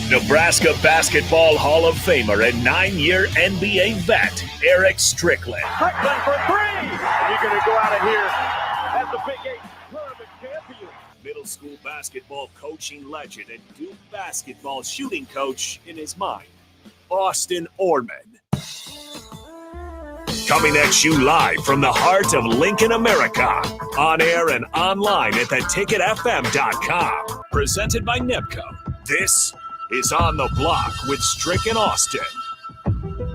Nebraska Basketball Hall of Famer and 9-year NBA vet, Eric Strickland. Strickland for three. You're going to go out of here as the Big 8 tournament champion. Middle school basketball coaching legend and Duke basketball shooting coach in his mind, Austin Orman. Coming at you live from the heart of Lincoln, America. On air and online at theticketfm.com. Presented by NEBCO. This is On the Block with Strick and Austin.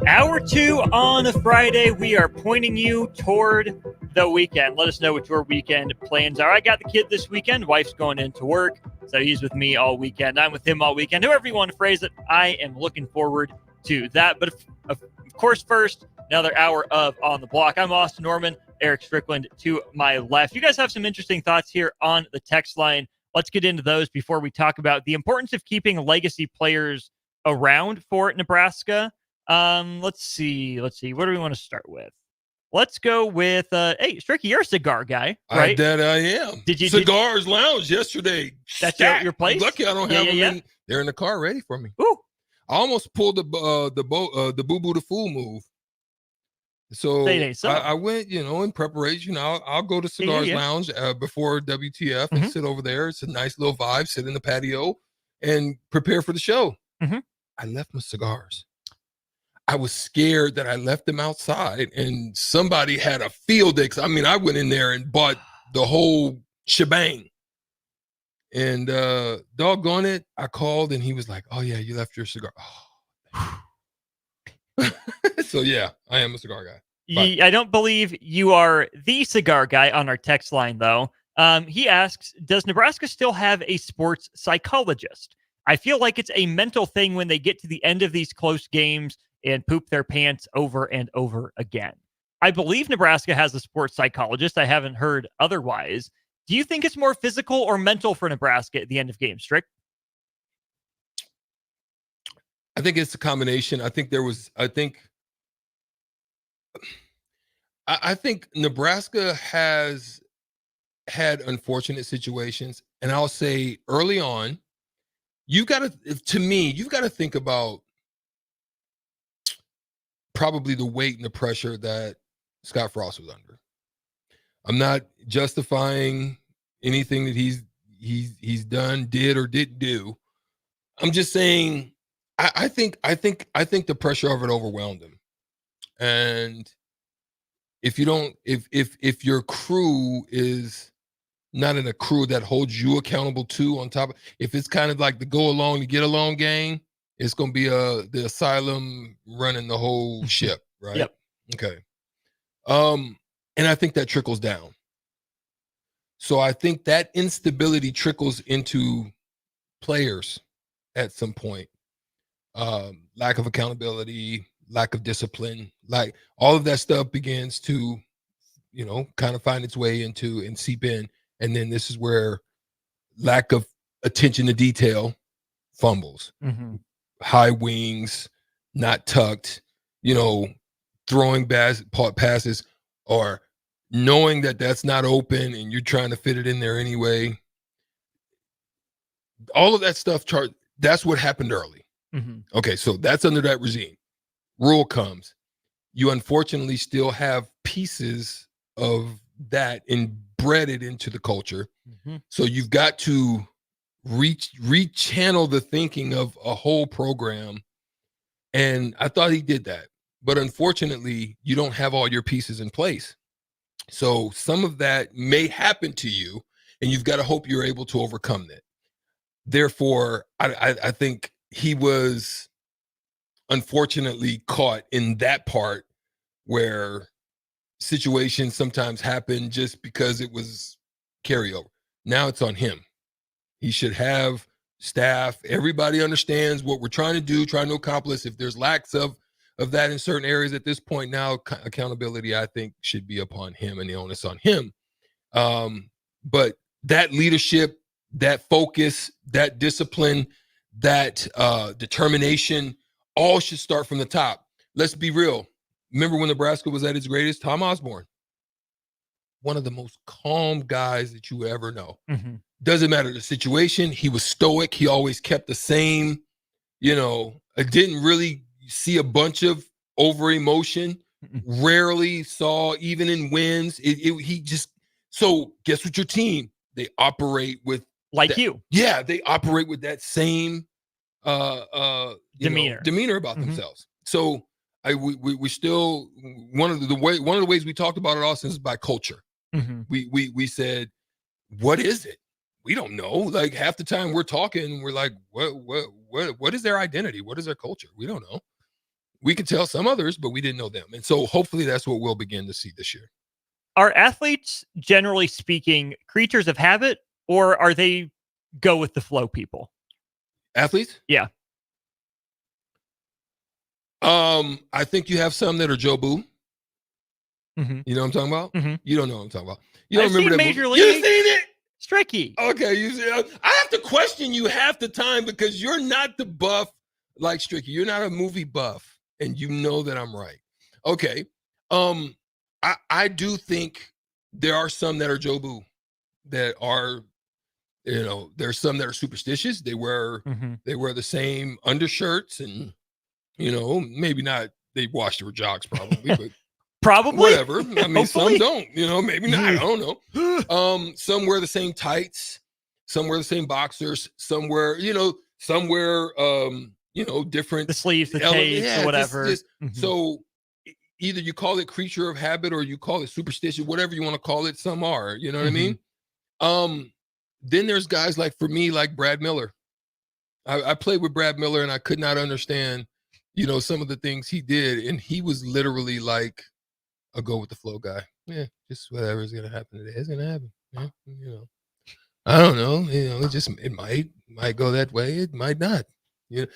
Hour 2 on a Friday. We are pointing you toward the weekend. Let us know what your weekend plans are. I got the kid this weekend. Wife's going into work, so he's with me all weekend. I'm with him all weekend. However you want to phrase it, I am looking forward to that. But of course, first, another hour of On the Block. I'm Austin Norman, Eric Strickland to my left. You guys have some interesting thoughts here on the text line. Let's get into those before we talk about the importance of keeping legacy players around for Nebraska. Let's see. What do we want to start with? Let's go with, hey, Stricky, you're a cigar guy, right? I am. Did you Cigars Lounge yesterday? That's your place? Lucky I don't have them in. They're in the car ready for me. Ooh. I almost pulled the Boo Boo the Fool move. So I went, in preparation. I'll go to Cigars Lounge before WTF and sit over there. It's a nice little vibe. Sit in the patio and prepare for the show. Mm-hmm. I left my cigars. I was scared that I left them outside and somebody had a field day. I mean, I went in there and bought the whole shebang. And doggone it, I called and he was like, "Oh yeah, you left your cigar." Oh. So yeah, I am a cigar guy. I don't believe you are the cigar guy on our text line, though. He asks, does Nebraska still have a sports psychologist? I feel like it's a mental thing when they get to the end of these close games and poop their pants over and over again. I believe Nebraska has a sports psychologist. I haven't heard otherwise. Do you think it's more physical or mental for Nebraska at the end of games, Strick? I think it's a combination. I think Nebraska has had unfortunate situations. And I'll say early on, you've got to think about probably the weight and the pressure that Scott Frost was under. I'm not justifying anything that he's done, did, or didn't do. I'm just saying I think the pressure of it overwhelmed him. And if your crew is not in a crew that holds you accountable to, on top of, if it's kind of like the go along to get along gang, it's going to be the asylum running the whole ship, right? Yep. Okay. And I think that trickles down. So I think that instability trickles into players at some point. Lack of accountability, lack of discipline, like all of that stuff begins to, kind of find its way into and seep in. And then this is where lack of attention to detail fumbles, high wings, not tucked, throwing passes, or knowing that that's not open and you're trying to fit it in there anyway. All of that stuff, that's what happened early. Okay, so that's under that regime. Rule comes. You unfortunately still have pieces of that embedded into the culture. So you've got to rechannel the thinking of a whole program. And I thought he did that. But unfortunately, you don't have all your pieces in place. So some of that may happen to you, and you've got to hope you're able to overcome that. Therefore, I think he was unfortunately caught in that part where situations sometimes happen just because it was carryover. Now it's on him. He should have staff. Everybody understands what we're trying to do, trying to accomplish. If there's lacks of that in certain areas at this point now, accountability, I think, should be upon him and the onus on him. But that leadership, that focus, that discipline, that determination, all should start from the top. Let's be real. Remember when Nebraska was at its greatest? Tom Osborne, one of the most calm guys that you ever know. Doesn't matter the situation. He was stoic. He always kept the same, I didn't really see a bunch of over emotion. Rarely saw, even in wins. So guess what your team, they operate with you. Yeah, they operate with that same demeanor about themselves. So we still, one of the ways we talked about it, Austin, is by culture. We said, what is it? We don't know. Like half the time we're talking, we're like, what is their identity? What is their culture? We don't know. We could tell some others, but we didn't know them. And so hopefully that's what we'll begin to see this year. Are athletes, generally speaking, creatures of habit, or are they go with the flow people? Athletes? Yeah. I think you have some that are Joe Boo. You know what I'm talking about? You don't know what I'm talking about. You don't remember that Major movie? League. You've seen it? Stricky. Okay, you see, I have to question you half the time because you're not the buff like Stricky. You're not a movie buff, and you know that I'm right. Okay. I do think there are some that are Joe Boo that are, there's some that are superstitious. They wear the same undershirts and, maybe not, they wash their jocks probably, but probably whatever. I mean, some don't, maybe not. I don't know. Some wear the same tights, some wear the same boxers, some wear, different, the sleeves, the tapes, or whatever. So either you call it creature of habit or you call it superstition, whatever you want to call it. Some are, you know what I mean? Then there's guys like, for me, like Brad Miller. I played with Brad Miller and I could not understand, some of the things he did. And he was literally like a go with the flow guy. Yeah, just whatever is going to happen today is going to happen. Yeah, I don't know. It might go that way. It might not. There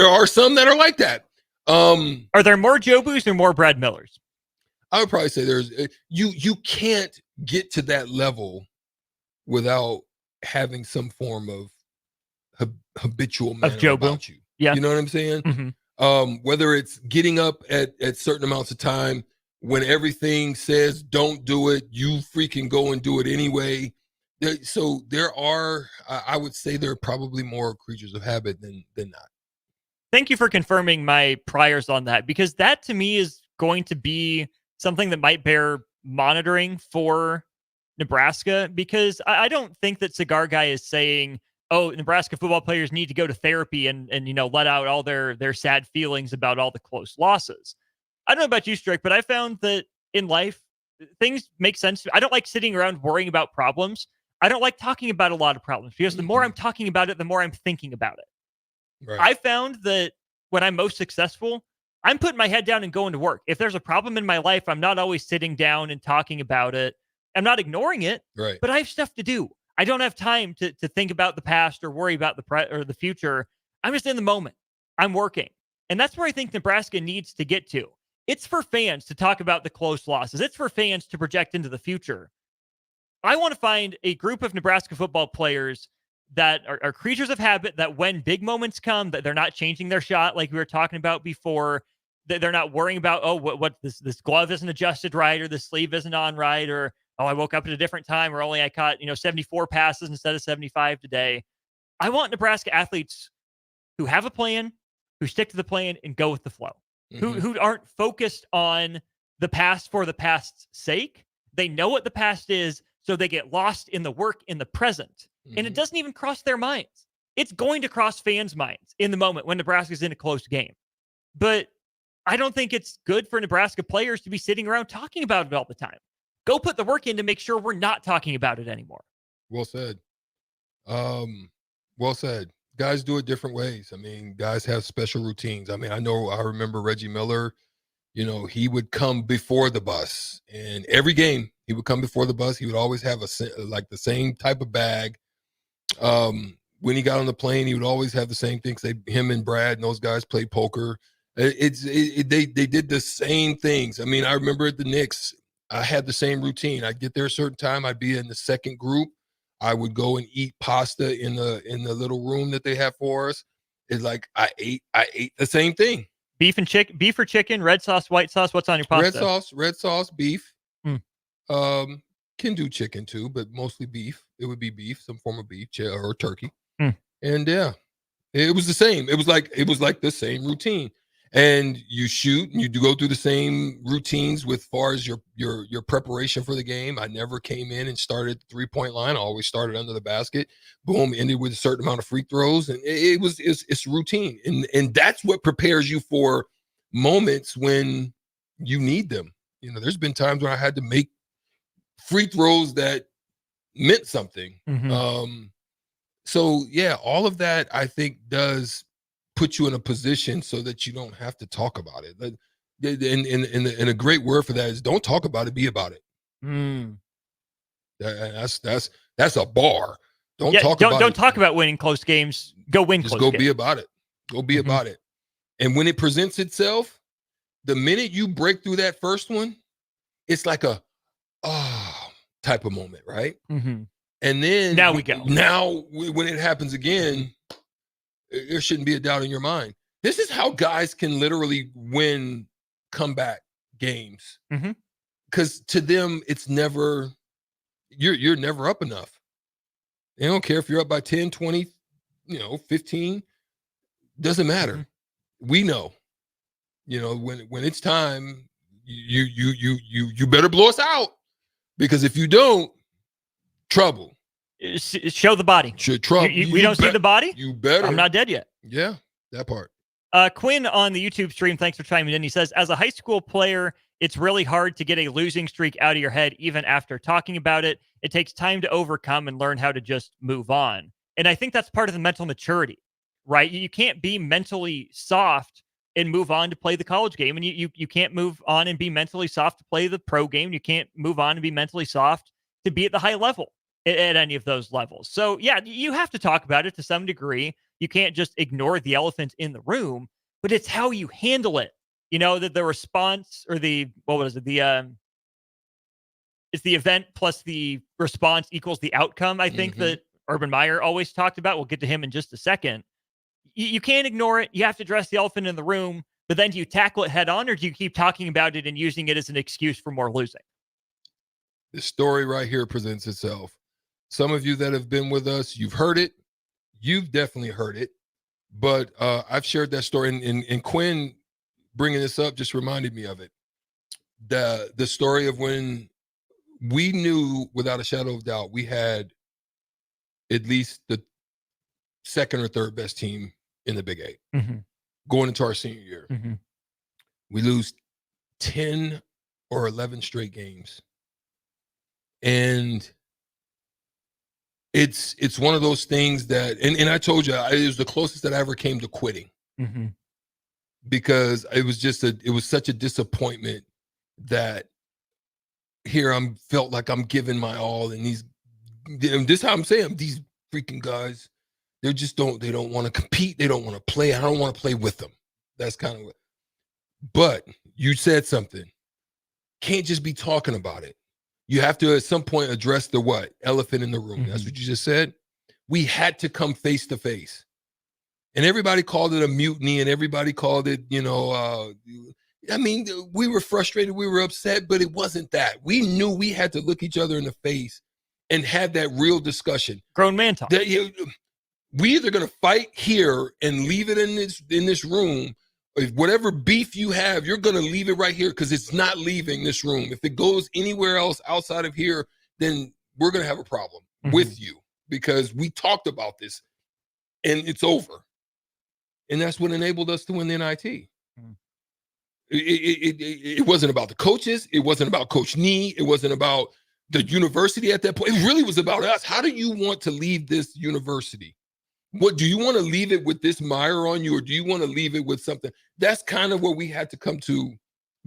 are some that are like that. Are there more Joe Boos or more Brad Millers? I would probably say there's you can't get to that level without having some form of habitual manner of Joe Boo. About you. Yeah, you know what I'm saying. Whether it's getting up at certain amounts of time when everything says don't do it, you freaking go and do it anyway. So there are, I would say there are probably more creatures of habit than not. Thank you for confirming my priors on that, because that to me is going to be something that might bear monitoring for Nebraska, because I don't think that Cigar Guy is saying, oh, Nebraska football players need to go to therapy and let out all their sad feelings about all the close losses. I don't know about you, Strick, but I found that in life, things make sense. I don't like sitting around worrying about problems. I don't like talking about a lot of problems, because the more I'm talking about it, the more I'm thinking about it. Right. I found that when I'm most successful, I'm putting my head down and going to work. If there's a problem in my life, I'm not always sitting down and talking about it. I'm not ignoring it, right? But I have stuff to do. I don't have time to think about the past or worry about the future. I'm just in the moment. I'm working. And that's where I think Nebraska needs to get to. It's for fans to talk about the close losses. It's for fans to project into the future. I want to find a group of Nebraska football players that are creatures of habit, that when big moments come, that they're not changing their shot like we were talking about before, that they're not worrying about, oh, what this glove isn't adjusted right, or the sleeve isn't on right, or, oh, I woke up at a different time, or only I caught 74 passes instead of 75 today. I want Nebraska athletes who have a plan, who stick to the plan and go with the flow, who aren't focused on the past for the past's sake. They know what the past is, so they get lost in the work in the present. And it doesn't even cross their minds. It's going to cross fans' minds in the moment when Nebraska's in a close game. But I don't think it's good for Nebraska players to be sitting around talking about it all the time. Go put the work in to make sure we're not talking about it anymore. Well said. Well said. Guys do it different ways. I mean, guys have special routines. I mean, I remember Reggie Miller, he would come before the bus, and every game he would come before the bus. He would always have the same type of bag. When he got on the plane, he would always have the same things. Him and Brad and those guys played poker. They did the same things. I mean, I remember at the Knicks, I had the same routine. I'd get there a certain time. I'd be in the second group. I would go and eat pasta in the little room that they have for us. It's like I ate the same thing. Beef or chicken, red sauce, white sauce. What's on your pasta? Red sauce, beef. Can do chicken too, but mostly beef. It would be beef, some form of beef or turkey. And yeah, it was the same. It was like the same routine. And you shoot and you do go through the same routines with far as your preparation for the game. I never came in and started at the 3-point line. I always started under the basket. Boom, ended with a certain amount of free throws. And it's routine. And that's what prepares you for moments when you need them. There's been times when I had to make free throws that meant something. So yeah, all of that I think does put you in a position so that you don't have to talk about it. And a great word for that is don't talk about it, be about it. That's a bar. Don't talk about winning close games. Go win. Just go be about it. Go be about it. And when it presents itself, the minute you break through that first one, it's like a type of moment, right? And then now we go. Now when it happens again, there shouldn't be a doubt in your mind. This is how guys can literally win comeback games. Because to them, it's never, you're never up enough. They don't care if you're up by 10, 20, 15. Doesn't matter. We know. When it's time, you better blow us out. Because if you don't, trouble. Show the body. Trouble. We don't see the body? You better. I'm not dead yet. Yeah, that part. Quinn on the YouTube stream, thanks for chiming in. He says, as a high school player, it's really hard to get a losing streak out of your head, even after talking about it. It takes time to overcome and learn how to just move on. And I think that's part of the mental maturity, right? You can't be mentally soft and move on to play the college game. And you can't move on and be mentally soft to play the pro game. You can't move on and be mentally soft to be at the high level at any of those levels. So yeah, you have to talk about it to some degree. You can't just ignore the elephant in the room, but it's how you handle it. That the response or it's the event plus the response equals the outcome. I think that Urban Meyer always talked about. We'll get to him in just a second. You can't ignore it. You have to address the elephant in the room, but then do you tackle it head on, or do you keep talking about it and using it as an excuse for more losing? The story right here presents itself. Some of you that have been with us, you've heard it. You've definitely heard it. But I've shared that story, and Quinn bringing this up just reminded me of it. The story of when we knew without a shadow of doubt we had at least the second or third best team in the Big 8 going into our senior year. We lose 10 or 11 straight games. And it's one of those things that, and I told you, it was the closest that I ever came to quitting because it was such a disappointment that here felt like I'm giving my all, and this is how I'm saying, these freaking guys, they don't want to compete. They don't want to play. I don't want to play with them. That's kind of what, but you said something. Can't just be talking about it. You have to at some point address the what? Elephant in the room. That's what you just said. We had to come face to face. And everybody called it a mutiny, and everybody called it, I mean, we were frustrated, we were upset, but it wasn't that. We knew we had to look each other in the face and have that real discussion. Grown man talk. We either going to fight here and leave it in this room. If whatever beef you have, you're going to leave it right here because it's not leaving this room. If it goes anywhere else outside of here, then we're going to have a problem with you because we talked about this and it's over. And that's what enabled us to win the NIT. It wasn't about the coaches. It wasn't about Coach Nee. It wasn't about the university at that point. It really was about us. How do you want to leave this university? What do you want to leave it with this mire on you, or do you want to leave it with something? That's kind of what we had to come to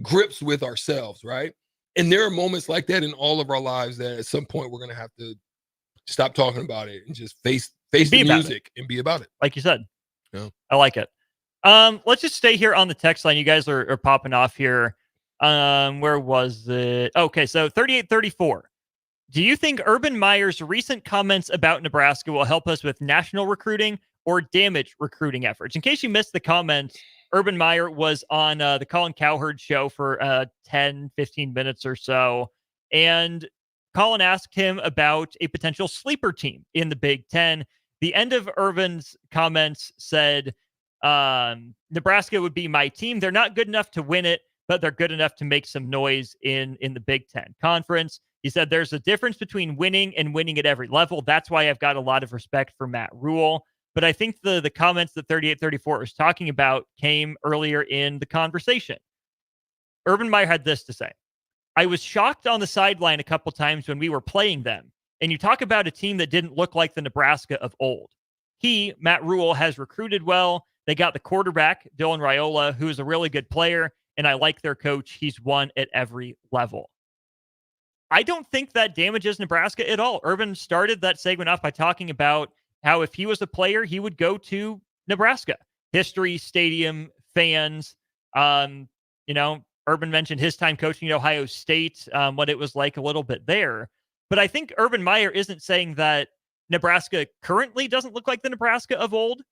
grips with ourselves, right? And there are moments like that in all of our lives that at some point we're going to have to stop talking about it and just face the music and be about it. Like you said. Yeah. I like it. Let's just stay here on the text line. You guys are popping off here. Where was it? Okay, so 3834. Do you think Urban Meyer's recent comments about Nebraska will help us with national recruiting or damage recruiting efforts? In case you missed the comment, Urban Meyer was on the Colin Cowherd show for 10, 15 minutes or so. And Colin asked him about a potential sleeper team in the Big Ten. The end of Urban's comments said, Nebraska would be my team. They're not good enough to win it, but they're good enough to make some noise in the Big Ten Conference. He said there's a difference between winning and winning at every level. That's why I've got a lot of respect for Matt Rule. But I think the comments that 3834 was talking about came earlier in the conversation. Urban Meyer had this to say. I was shocked on the sideline a couple times when we were playing them. And you talk about a team that didn't look like the Nebraska of old. Matt Rule, has recruited well. They got the quarterback, Dylan Raiola, who is a really good player. And I like their coach. He's won at every level. I don't think that damages Nebraska at all. Urban started that segment off by talking about how if he was a player, he would go to Nebraska. History, stadium, fans. Urban mentioned his time coaching at Ohio State, what it was like a little bit there. But I think Urban Meyer isn't saying that Nebraska currently doesn't look like the Nebraska of old,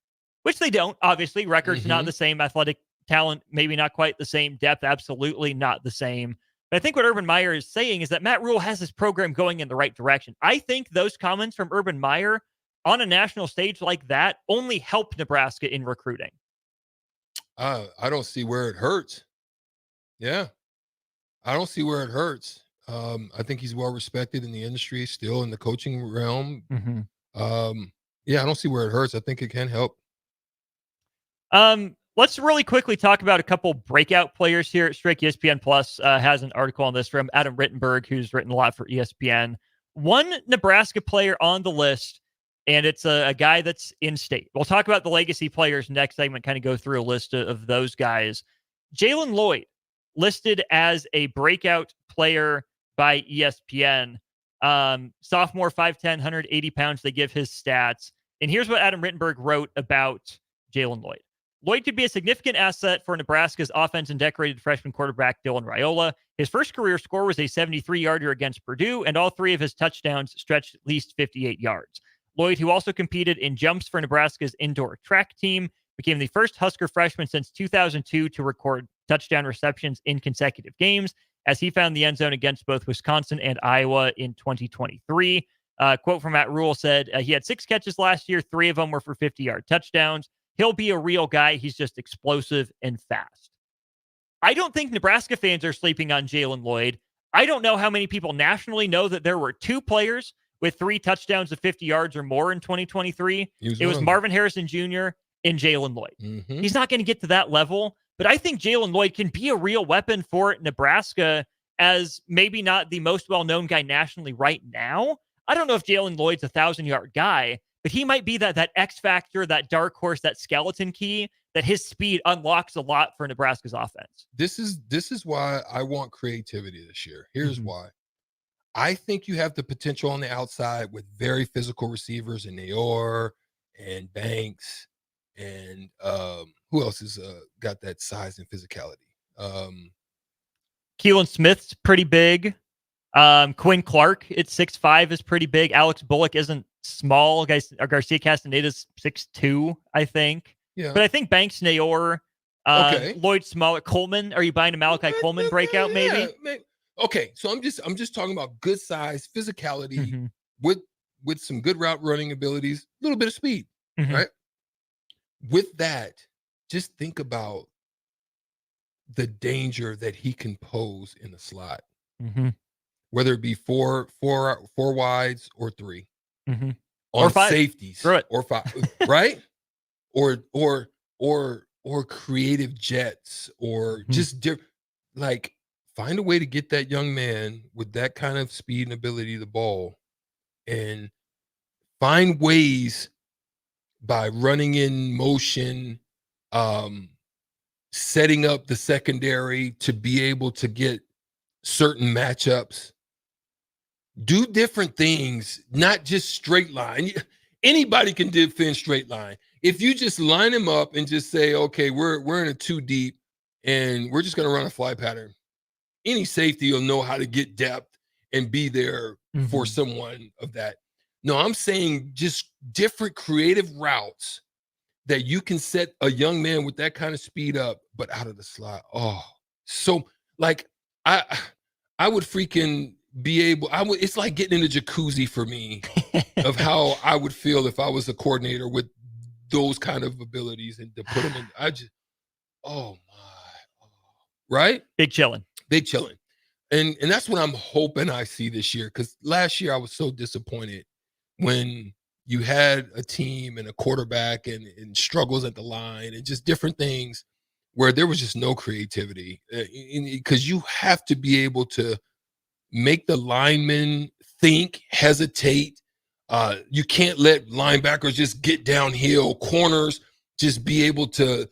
which they don't. Obviously, records not the same, athletic talent maybe not quite the same, depth absolutely not the same. But I think what Urban Meyer is saying is that Matt Rule has his program going in the right direction. I think those comments from Urban Meyer on a national stage like that only help Nebraska in recruiting. I don't see where it hurts. Yeah. I don't see where it hurts. I think he's well respected in the industry, still in the coaching realm. Yeah, I don't see where it hurts. I think it can help. Let's really quickly talk about a couple breakout players here at Strick. ESPN Plus has an article on this from Adam Rittenberg, who's written a lot for ESPN. One Nebraska player on the list, and it's a guy that's in state. We'll talk about the legacy players next segment, kind of go through a list of those guys. Jalen Lloyd, listed as a breakout player by ESPN. Sophomore, 5'10", 180 pounds. They give his stats. And here's what Adam Rittenberg wrote about Jalen Lloyd. Lloyd could be a significant asset for Nebraska's offense and decorated freshman quarterback Dylan Raiola. His first career score was a 73-yarder against Purdue, and all three of his touchdowns stretched at least 58 yards. Lloyd, who also competed in jumps for Nebraska's indoor track team, became the first Husker freshman since 2002 to record touchdown receptions in consecutive games, as he found the end zone against both Wisconsin and Iowa in 2023. Quote from Matt Rule said, he had 6 catches last year. 3 of them were for 50-yard touchdowns. He'll be a real guy. He's just explosive and fast. I don't think Nebraska fans are sleeping on Jalen Lloyd. I don't know how many people nationally know that there were 2 players with 3 touchdowns of 50 yards or more in 2023. It was Marvin Harrison Jr. and Jalen Lloyd. Mm-hmm. He's not going to get to that level, but I think Jalen Lloyd can be a real weapon for Nebraska as maybe not the most well-known guy nationally right now. I don't know if Jalen Lloyd's a 1,000-yard guy, but he might be that X factor, that dark horse, that skeleton key, that his speed unlocks a lot for Nebraska's offense. This is why I want creativity this year. Here's why. I think you have the potential on the outside with very physical receivers in Nayor and Banks and who else has got that size and physicality? Keelan Smith's pretty big. Quinn Clark at 6'5" is pretty big. Alex Bullock isn't small. Garcia Castaneda's 6'2", I think. Yeah. But I think Banks, Nayor, Okay. Lloyd Smollett, Coleman. Are you buying a Malachi Coleman breakout? Maybe. Okay, so I'm just talking about good size, physicality with some good route running abilities, a little bit of speed, right? With that, just think about the danger that he can pose in the slot, whether it be four wides or 3 on or 5 safeties or 5, right? Or creative jets or just like find a way to get that young man with that kind of speed and ability the ball, and find ways by running in motion, setting up the secondary to be able to get certain matchups. Do different things, not just straight line. Anybody can defend straight line. If you just line them up and just say, okay, we're in a 2 deep and we're just going to run a fly pattern, any safety will know how to get depth and be there for someone of that. No, I'm saying just different creative routes that you can set a young man with that kind of speed up, but out of the slot. Oh, so like I would freaking be able, it's like getting in a jacuzzi for me of how I would feel if I was a coordinator with those kind of abilities and to put them in. Right? Big chillin'. And that's what I'm hoping I see this year. Because last year I was so disappointed when you had a team and a quarterback and struggles at the line and just different things where there was just no creativity. Because you have to be able to make the linemen think, hesitate. You can't let linebackers just get downhill. Corners just be able to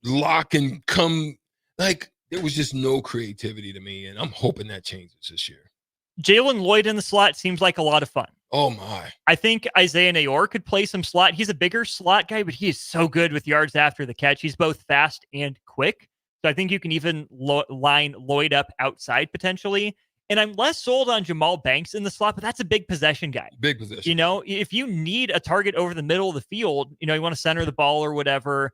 lock and come. Like, there was just no creativity to me, and I'm hoping that changes this year. Jalen Lloyd in the slot seems like a lot of fun. Oh, my. I think Isaiah Nayor could play some slot. He's a bigger slot guy, but he is so good with yards after the catch. He's both fast and quick. So I think you can even line Lloyd up outside potentially. And I'm less sold on Jamal Banks in the slot, but that's a big possession guy. Big possession. You know, if you need a target over the middle of the field, you know, you want to center the ball or whatever,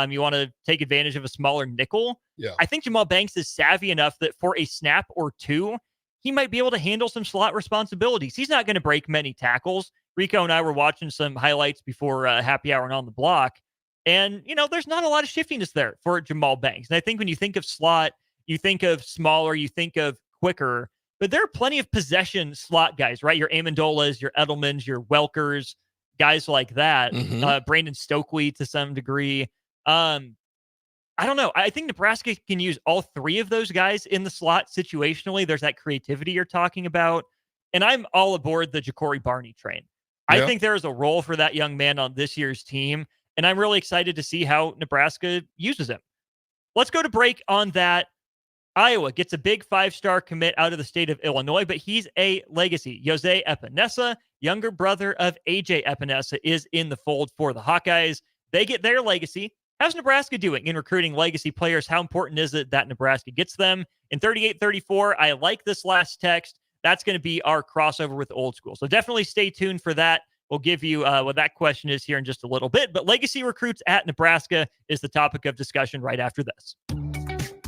you want to take advantage of a smaller nickel. Yeah. I think Jamal Banks is savvy enough that for a snap or 2, he might be able to handle some slot responsibilities. He's not going to break many tackles. Rico and I were watching some highlights before happy hour and on the block. And, you know, there's not a lot of shiftiness there for Jamal Banks. And I think when you think of slot, you think of smaller, you think of quicker, but there are plenty of possession slot guys, right? Your Amendolas, your Edelmans, your Welkers, guys like that. Brandon Stokely to some degree. I don't know. I think Nebraska can use all 3 of those guys in the slot situationally. There's that creativity you're talking about. And I'm all aboard the Ja'Cory Barney train. I think there is a role for that young man on this year's team. And I'm really excited to see how Nebraska uses him. Let's go to break on that. Iowa gets a big 5-star commit out of the state of Illinois, but he's a legacy. Jose Epinesa, younger brother of AJ Epinesa, is in the fold for the Hawkeyes. They get their legacy. How's Nebraska doing in recruiting legacy players? How important is it that Nebraska gets them? In 38-34, I like this last text. That's going to be our crossover with old school. So definitely stay tuned for that. We'll give you what that question is here in just a little bit. But legacy recruits at Nebraska is the topic of discussion right after this.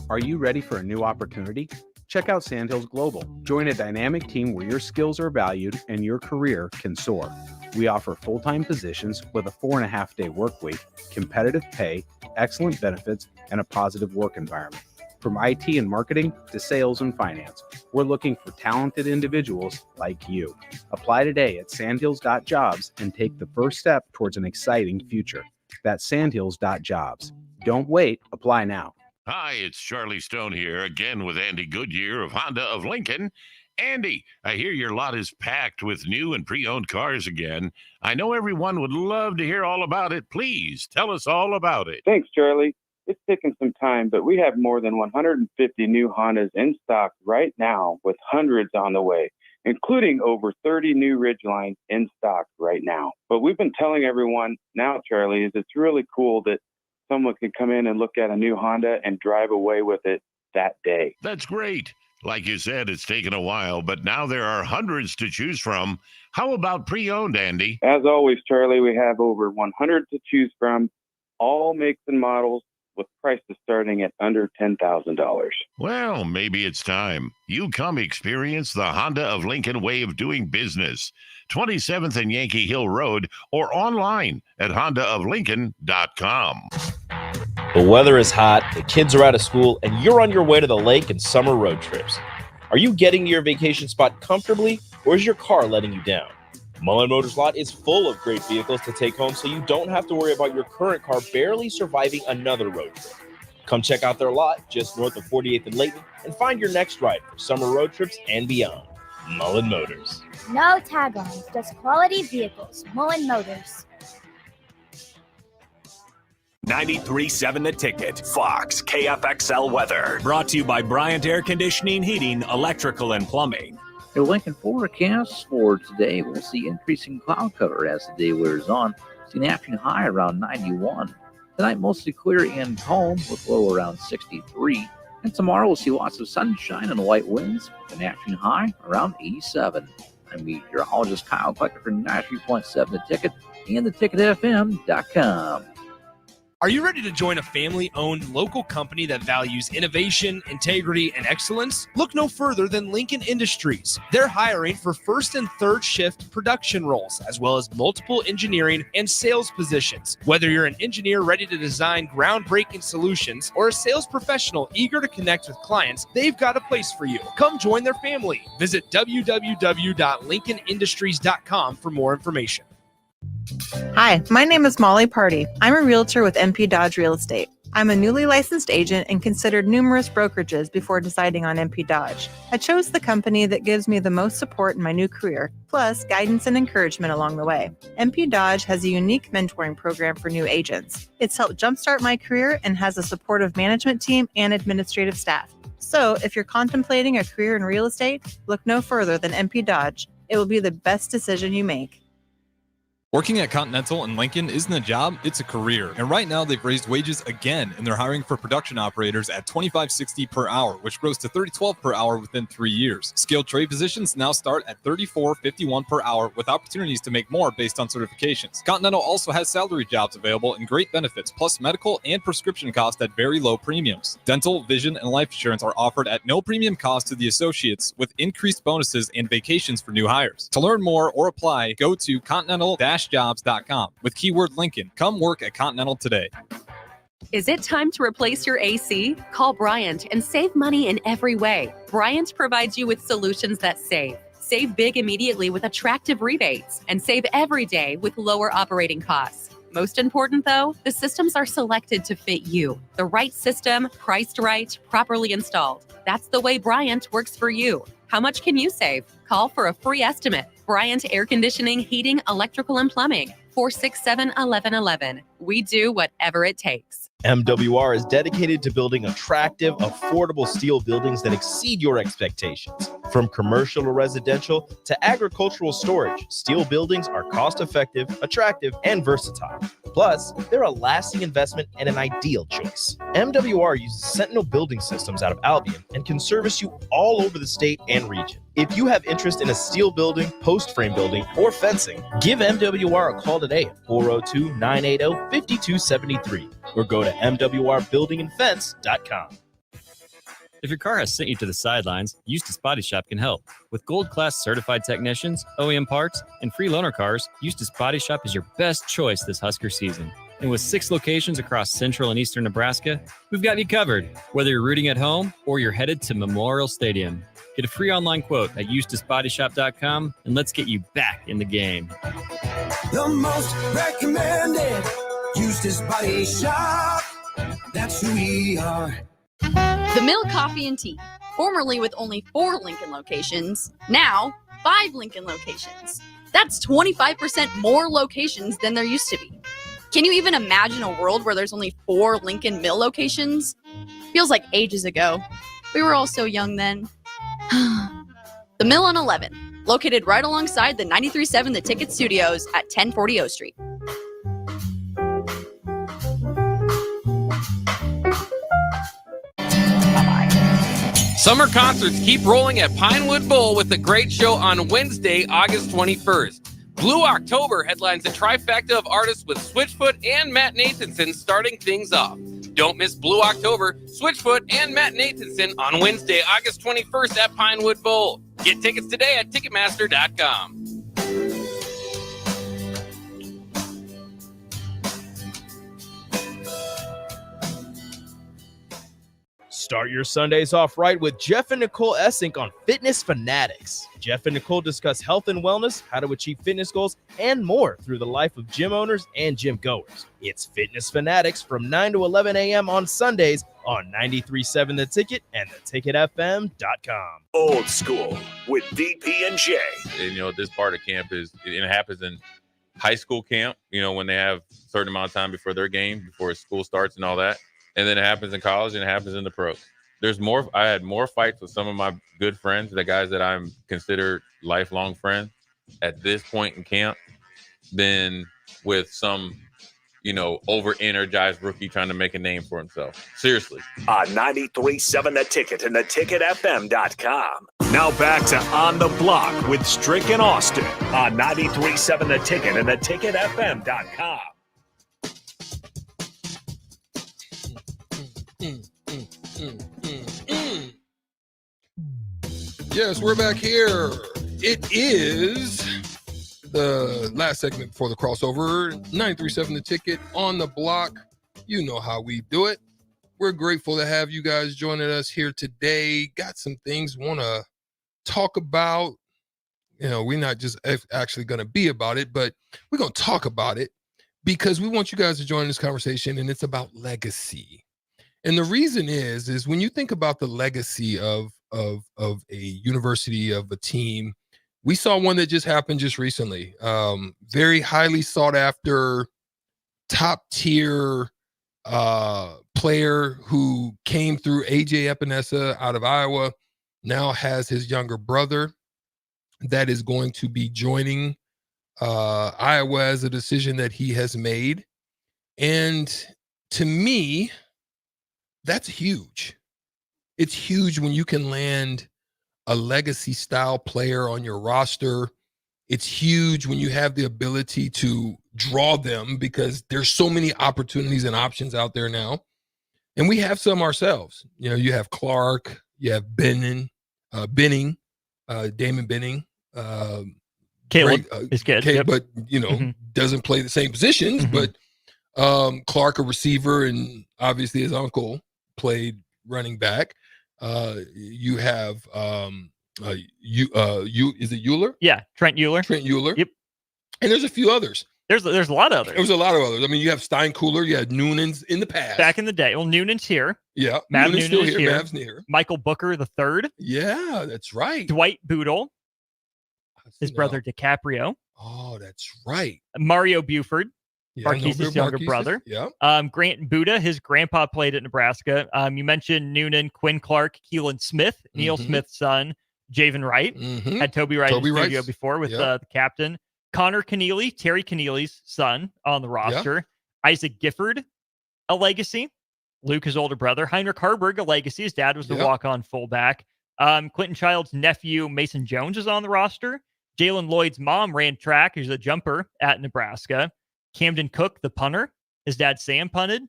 Are you ready for a new opportunity? check out Sandhills Global. Join a dynamic team where your skills are valued and your career can soar. We offer full-time positions with a 4.5-day work week, competitive pay, excellent benefits, and a positive work environment. From IT and marketing to sales and finance, we're looking for talented individuals like you. Apply today at sandhills.jobs and take the first step towards an exciting future. That's sandhills.jobs. Don't wait. Apply now. Hi, it's Charlie Stone here again with Andy Goodyear of Honda of Lincoln. Andy, I hear your lot is packed with new and pre-owned cars again. I know everyone would love to hear all about it. Please tell us all about it. Thanks, Charlie. It's taken some time, but we have more than 150 new Hondas in stock right now with hundreds on the way, including over 30 new Ridgelines in stock right now. But we've been telling everyone now, Charlie, is it's really cool that someone can come in and look at a new Honda and drive away with it that day. That's great. Like you said, it's taken a while, but now there are hundreds to choose from. How about pre-owned, Andy? As always, Charlie, we have over 100 to choose from, all makes and models, with prices starting at under $10,000. Well, maybe it's time. You come experience the Honda of Lincoln way of doing business. 27th and Yankee Hill Road or online at hondaoflincoln.com. The weather is hot, the kids are out of school, and you're on your way to the lake and summer road trips. Are you getting to your vacation spot comfortably, or is your car letting you down? Mullen Motors lot is full of great vehicles to take home so you don't have to worry about your current car barely surviving another road trip. Come check out their lot just north of 48th and Layton and find your next ride for summer road trips and beyond. Mullen Motors. No tag-ons, just quality vehicles. Mullen Motors. 93.7 The Ticket, Fox, KFXL weather. Brought to you by Bryant Air Conditioning, Heating, Electrical, and Plumbing. Your Lincoln forecast for today, we'll see increasing cloud cover as the day wears on. See an afternoon high around 91. Tonight, mostly clear and calm with low around 63. And tomorrow, we'll see lots of sunshine and light winds with an afternoon high around 87. I'm meteorologist Kyle Klecker for 93.7 The Ticket and theticketfm.com. Are you ready to join a family-owned local company that values innovation, integrity, and excellence? Look no further than Lincoln Industries. They're hiring for first and third shift production roles, as well as multiple engineering and sales positions. Whether you're an engineer ready to design groundbreaking solutions or a sales professional eager to connect with clients, they've got a place for you. Come join their family. Visit www.lincolnindustries.com for more information. Hi, my name is Molly Party. I'm a realtor with MP Dodge Real Estate. I'm a newly licensed agent and considered numerous brokerages before deciding on MP Dodge. I chose the company that gives me the most support in my new career, plus guidance and encouragement along the way. MP Dodge has a unique mentoring program for new agents. It's helped jumpstart my career and has a supportive management team and administrative staff. So if you're contemplating a career in real estate, look no further than MP Dodge. It will be the best decision you make. Working at Continental in Lincoln isn't a job, it's a career. And right now they've raised wages again, and they're hiring for production operators at $25.60 per hour, which grows to $30.12 per hour within 3 years. Skilled trade positions now start at $34.51 per hour with opportunities to make more based on certifications. Continental also has salary jobs available and great benefits, plus medical and prescription costs at very low premiums. Dental, vision, and life insurance are offered at no premium cost to the associates with increased bonuses and vacations for new hires. To learn more or apply, go to continental-jobs.com with keyword Lincoln. Come work at Continental today. Is it time to replace your AC? Call Bryant and save money in every way. Bryant provides you with solutions that save. Save big immediately with attractive rebates and save every day with lower operating costs. Most important, though, the systems are selected to fit you. The right system, priced right, properly installed. That's the way Bryant works for you. How much can you save? Call for a free estimate. Bryant Air Conditioning, Heating, Electrical, and Plumbing. 467-1111. We do whatever it takes. MWR is dedicated to building attractive, affordable steel buildings that exceed your expectations. From commercial to residential to agricultural storage, steel buildings are cost-effective, attractive, and versatile. Plus, they're a lasting investment and an ideal choice. MWR uses Sentinel Building Systems out of Albion and can service you all over the state and region. If you have interest in a steel building, post frame building, or fencing, give MWR a call today at 402-980-5273 or go to MWRbuildingandfence.com. If your car has sent you to the sidelines, Eustace Body Shop can help. With gold-class certified technicians, OEM parts, and free loaner cars, Eustace Body Shop is your best choice this Husker season. And with 6 locations across central and eastern Nebraska, we've got you covered, whether you're rooting at home or you're headed to Memorial Stadium. Get a free online quote at EustaceBodyShop.com, and let's get you back in the game. The most recommended Eustace Body Shop. That's who we are. The Mill Coffee and Tea, formerly with only 4 Lincoln locations, now 5 Lincoln locations. That's 25% more locations than there used to be. Can you even imagine a world where there's only 4 Lincoln Mill locations? Feels like ages ago. We were all so young then. The Mill on 11, located right alongside the 93.7 The Ticket Studios at 1040 O Street. Summer concerts keep rolling at Pinewood Bowl with a great show on Wednesday, August 21st. Blue October headlines a trifecta of artists with Switchfoot and Matt Nathanson starting things off. Don't miss Blue October, Switchfoot, and Matt Nathanson on Wednesday, August 21st at Pinewood Bowl. Get tickets today at Ticketmaster.com. Start your Sundays off right with Jeff and Nicole Essink on Fitness Fanatics. Jeff and Nicole discuss health and wellness, how to achieve fitness goals, and more through the life of gym owners and gym goers. It's Fitness Fanatics from 9 to 11 a.m. on Sundays on 93.7 The Ticket and theticketfm.com. Old School with DP and J. And, this part of camp it happens in high school camp, when they have a certain amount of time before their game, before school starts and all that. And then it happens in college and it happens in the pros. I had more fights with some of my good friends, the guys that I'm considered lifelong friends at this point in camp, than with some, over-energized rookie trying to make a name for himself. Seriously. On 93.7 The Ticket and theticketfm.com. Now back to On the Block with Strick and Austin on 93.7 The Ticket and theticketfm.com. Yes, we're back here. It is the last segment before the crossover. 93.7 The Ticket, On the Block. You know how we do it. We're grateful to have you guys joining us here today. Got some things we want to talk about. We're not just actually going to be about it, but we're going to talk about it because we want you guys to join this conversation, and it's about legacy. And the reason is when you think about the legacy of a university, of a team, we saw one that just happened just recently. Very highly sought after, top tier player who came through, AJ Epinesa out of Iowa, now has his younger brother that is going to be joining Iowa as a decision that he has made. And to me, that's huge. It's huge when you can land a legacy style player on your roster. It's huge when you have the ability to draw them because there's so many opportunities and options out there now. And we have some ourselves. You have Clark, you have Damon Benning. Caleb is good. Yep. But, doesn't play the same positions, but Clark, a receiver, and obviously his uncle played running back. You have is it Euler? Yeah, Trent Euler. Yep. And there's a few others. There's a lot of others. There's a lot of others. I mean, you have Steinkuhler, you had Noonan's in the past. Back in the day. Well, Noonan's here. Yeah. Mav Noonan's Noonan still is here. here. Mav's here. Michael Booker the third. Yeah, that's right. Dwight Boodle. His brother DiCaprio. Oh, that's right. Mario Buford. Yeah, Marquise's younger brother. Yeah. Grant Buda, his grandpa played at Nebraska. You mentioned Noonan, Quinn Clark, Keelan Smith, Neil Smith's son, Javen Wright. Had Toby Wright in the studio before with the captain. Connor Keneally, Terry Keneally's son on the roster. Yep. Isaac Gifford, a legacy. Luke, his older brother. Heinrich Harburg, a legacy. His dad was the walk-on fullback. Clinton Child's nephew, Mason Jones, is on the roster. Jalen Lloyd's mom ran track. He's a jumper at Nebraska. Camden Cook, the punter. His dad, Sam, punted.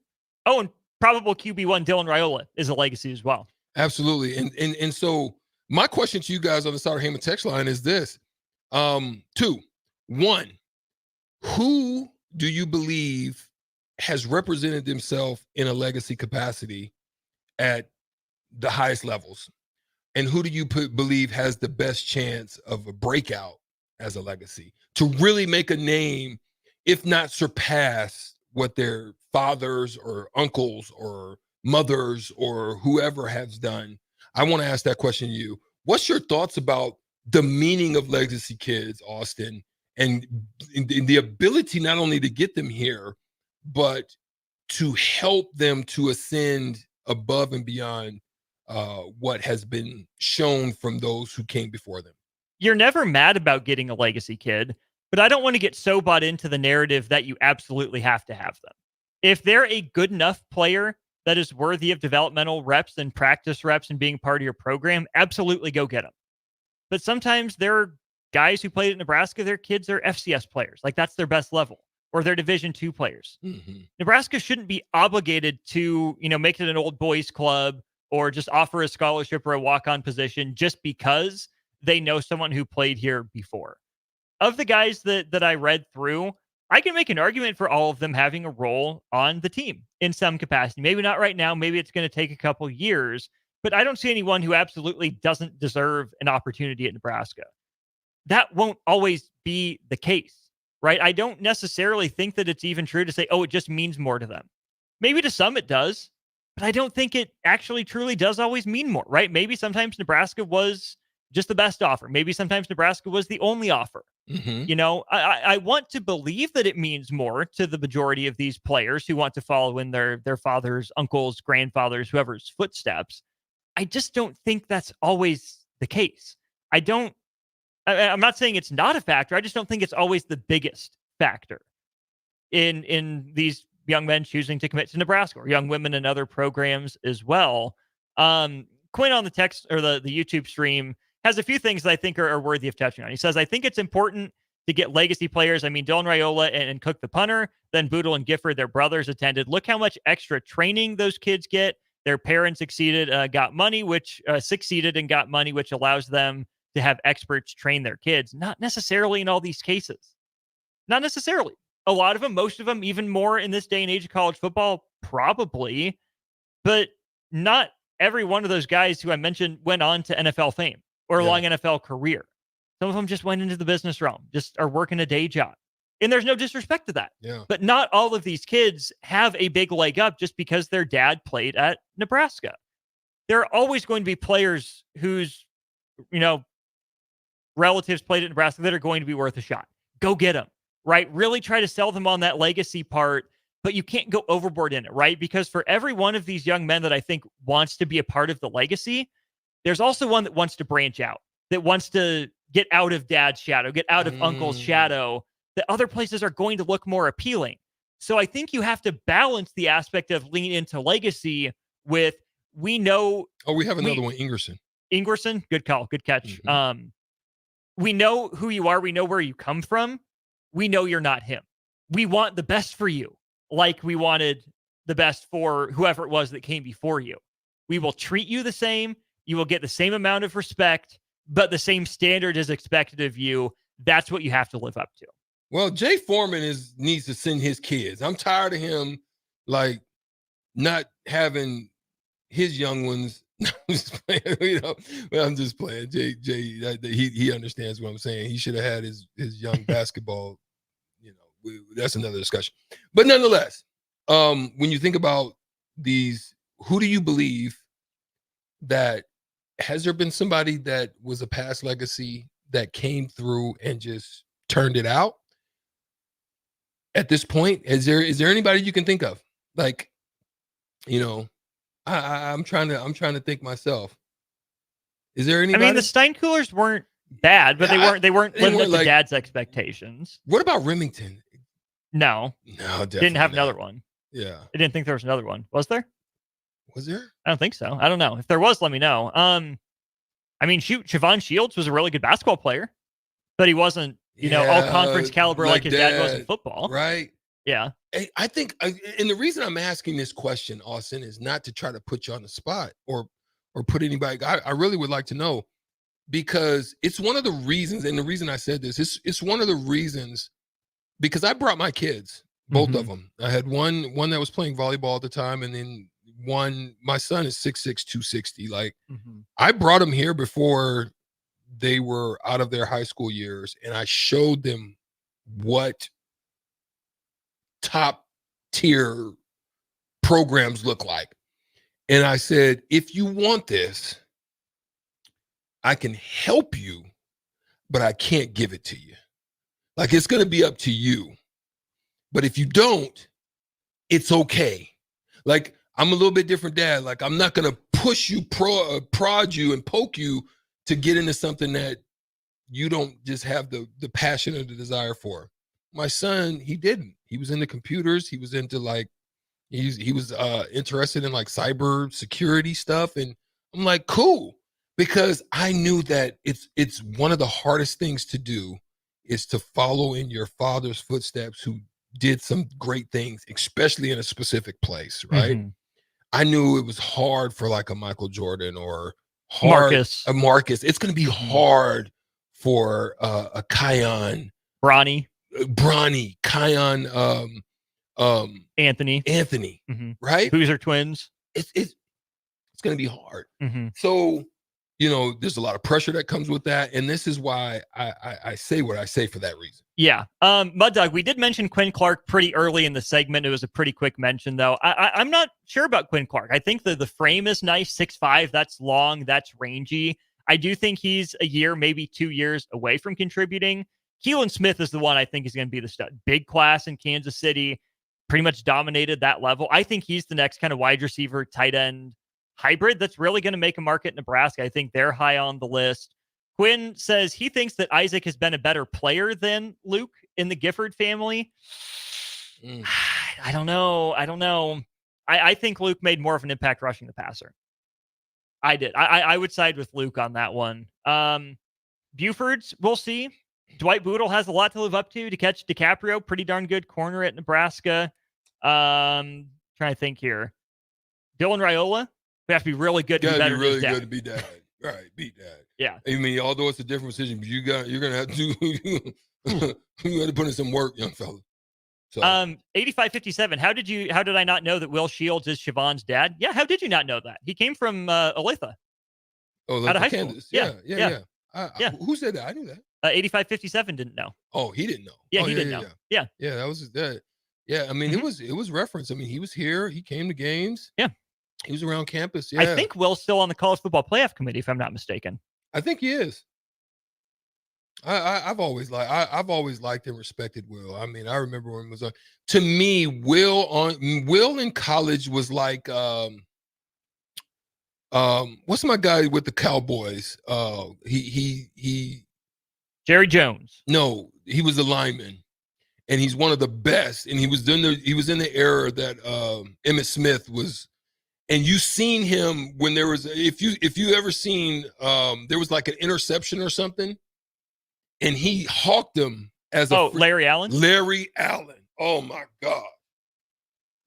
Oh, and probable QB1 Dylan Raiola is a legacy as well. Absolutely. And so my question to you guys on the Sauter Heyman text line is this. Two. One, who do you believe has represented themselves in a legacy capacity at the highest levels? And who do you believe has the best chance of a breakout as a legacy to really make a name, if not surpass what their fathers or uncles or mothers or whoever has done? I want to ask that question to you. What's your thoughts about the meaning of legacy kids, Austin, and the ability not only to get them here, but to help them to ascend above and beyond what has been shown from those who came before them? You're never mad about getting a legacy kid, but I don't want to get so bought into the narrative that you absolutely have to have them. If they're a good enough player that is worthy of developmental reps and practice reps and being part of your program, absolutely go get them. But sometimes there are guys who played at Nebraska, their kids are FCS players. Like, that's their best level, or they're Division II players. Mm-hmm. Nebraska shouldn't be obligated to, make it an old boys club or just offer a scholarship or a walk-on position just because they know someone who played here before. Of the guys that I read through, I can make an argument for all of them having a role on the team in some capacity. Maybe not right now. Maybe it's going to take a couple years, but I don't see anyone who absolutely doesn't deserve an opportunity at Nebraska. That won't always be the case, right? I don't necessarily think that it's even true to say, oh, it just means more to them. Maybe to some it does, but I don't think it actually truly does always mean more, right? Maybe sometimes Nebraska was just the best offer. Maybe sometimes Nebraska was the only offer. Mm-hmm. I want to believe that it means more to the majority of these players who want to follow in their fathers, uncles, grandfathers, whoever's footsteps. I just don't think that's always the case. I'm not saying it's not a factor. I just don't think it's always the biggest factor in these young men choosing to commit to Nebraska, or young women in other programs as well. Quinn on the text or the YouTube stream has a few things that I think are worthy of touching on. He says, I think it's important to get legacy players. I mean, Dylan Raiola and Cook the punter, then Boodle and Gifford, their brothers, attended. Look how much extra training those kids get. Their parents succeeded and got money, which allows them to have experts train their kids. Not necessarily in all these cases. Not necessarily. A lot of them, most of them, even more in this day and age of college football, probably. But not every one of those guys who I mentioned went on to NFL fame or a long NFL career. Some of them just went into the business realm, just are working a day job. And there's no disrespect to that. Yeah. But not all of these kids have a big leg up just because their dad played at Nebraska. There are always going to be players whose, relatives played at Nebraska that are going to be worth a shot. Go get them, right? Really try to sell them on that legacy part, but you can't go overboard in it, right? Because for every one of these young men that I think wants to be a part of the legacy, there's also one that wants to branch out, that wants to get out of dad's shadow, get out of uncle's shadow, that other places are going to look more appealing. So I think you have to balance the aspect of lean into legacy with, we know. Oh, we have another one, Ingerson. Good call. Good catch. Mm-hmm. We know who you are. We know where you come from. We know you're not him. We want the best for you, like we wanted the best for whoever it was that came before you. We will treat you the same. You will get the same amount of respect, but the same standard is expected of you. That's what you have to live up to. Well, Jay Foreman needs to send his kids. I'm tired of him, not having his young ones. I'm just playing, I'm just playing. Jay, he understands what I'm saying. He should have had his young basketball. That's another discussion. But nonetheless, when you think about these, who do you believe that has there been somebody that was a past legacy that came through and just turned it out? At this point, is there anybody you can think of? I'm trying to think myself. Is there anybody? I mean, the Steinkuhlers weren't bad, but they weren't living up to dad's expectations. What about Remington? No, didn't have another one. Yeah, I didn't think there was another one. Was there? Was there? I don't think so. I don't know. If there was, let me know. Siobhan Shields was a really good basketball player, but he wasn't, all conference caliber like his dad was in football. Right. Yeah. I think, and the reason I'm asking this question, Austin, is not to try to put you on the spot or or put anybody. I really would like to know, because it's one of the reasons, and the reason I said this, it's one of the reasons, because I brought my kids, both of them. I had one that was playing volleyball at the time, and then my son is 6'6", 260. Like, I brought them here before they were out of their high school years, and I showed them what top tier programs look like. And I said, if you want this, I can help you, but I can't give it to you. Like, it's going to be up to you. But if you don't, it's okay. Like, I'm a little bit different dad. Like, I'm not going to push you, prod you, and poke you to get into something that you don't just have the passion or the desire for. My son, he didn't. He was into computers. He was into like, he was interested in like cyber security stuff. And I'm like, cool. Because I knew that it's one of the hardest things to do is to follow in your father's footsteps, who did some great things, especially in a specific place, right? I knew it was hard for like a Michael Jordan or a Marcus. It's going to be hard for a Kion. Bronny, Kion, Anthony, right? Boozer twins. It's going to be hard. So, you know, there's a lot of pressure that comes with that. And this is why I say what I say for that reason. Yeah. Mud Dog, we did mention Quinn Clark pretty early in the segment. It was a pretty quick mention, though. I'm not sure about Quinn Clark. I think the frame is nice, 6'5". That's long. That's rangy. I do think he's a year, maybe 2 years away from contributing. Keelan Smith is the one I think is going to be the stud. Big class in Kansas City, pretty much dominated that level. I think he's the next kind of wide receiver, tight end hybrid that's really going to make a market in Nebraska. I think they're high on the list. Quinn says he thinks that Isaac has been a better player than Luke in the Gifford family. I don't know. I think Luke made more of an impact rushing the passer. I did. I would side with Luke on that one. Buford's, we'll see. Dwight Boodle has a lot to live up to catch DiCaprio. Pretty darn good corner at Nebraska. Trying to think here. Dylan Raiola. We have to be really good to be better really than good to be dad. Right, beat dad. Yeah. I mean, although it's a different decision, but you're gonna have to you got to put in some work, young fella. So 8557. How did I not know that Will Shields is Siobhan's dad? Yeah, how did you not know that? He came from Olathe. Oh, out of high Kansas. school. Yeah. Who said that? I knew that. 8557 didn't know. Oh, he didn't know. Yeah, he didn't know. Yeah. Yeah, that was that. Yeah, I mean, it was referenced. I mean, he was here. He came to games. Yeah. He was around campus. Yeah. I think Will's still on the college football playoff committee, if I'm not mistaken. I think he is. I've always liked and respected Will. I mean, I remember when it was on. To me, Will in college was like what's my guy with the Cowboys? He Jerry Jones. No, he was a lineman, and he's one of the best. And he was in the era that Emmitt Smith was. And you seen him when there was, if you ever seen, there was like an interception or something, and he hawked him as Larry Allen? Larry Allen. Oh my God.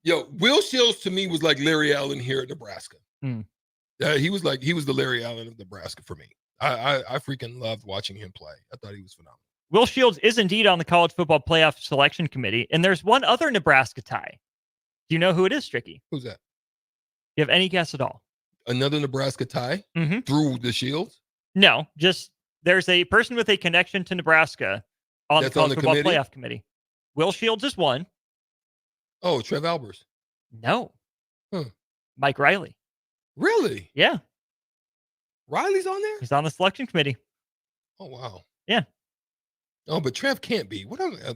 Yo, Will Shields to me was like Larry Allen here at Nebraska. He was the Larry Allen of Nebraska for me. I freaking loved watching him play. I thought he was phenomenal. Will Shields is indeed on the college football playoff selection committee. And there's one other Nebraska tie. Do you know who it is, Stricky? Who's that? You have any guess at all? Another Nebraska tie through the Shields? No, just there's a person with a connection to Nebraska on the college football playoff committee. Will Shields is one. Oh, Trev Albers. No. Mike Riley. Really? Yeah. Riley's on there? He's on the selection committee. Oh, wow. Yeah. Oh, but Trev can't be. That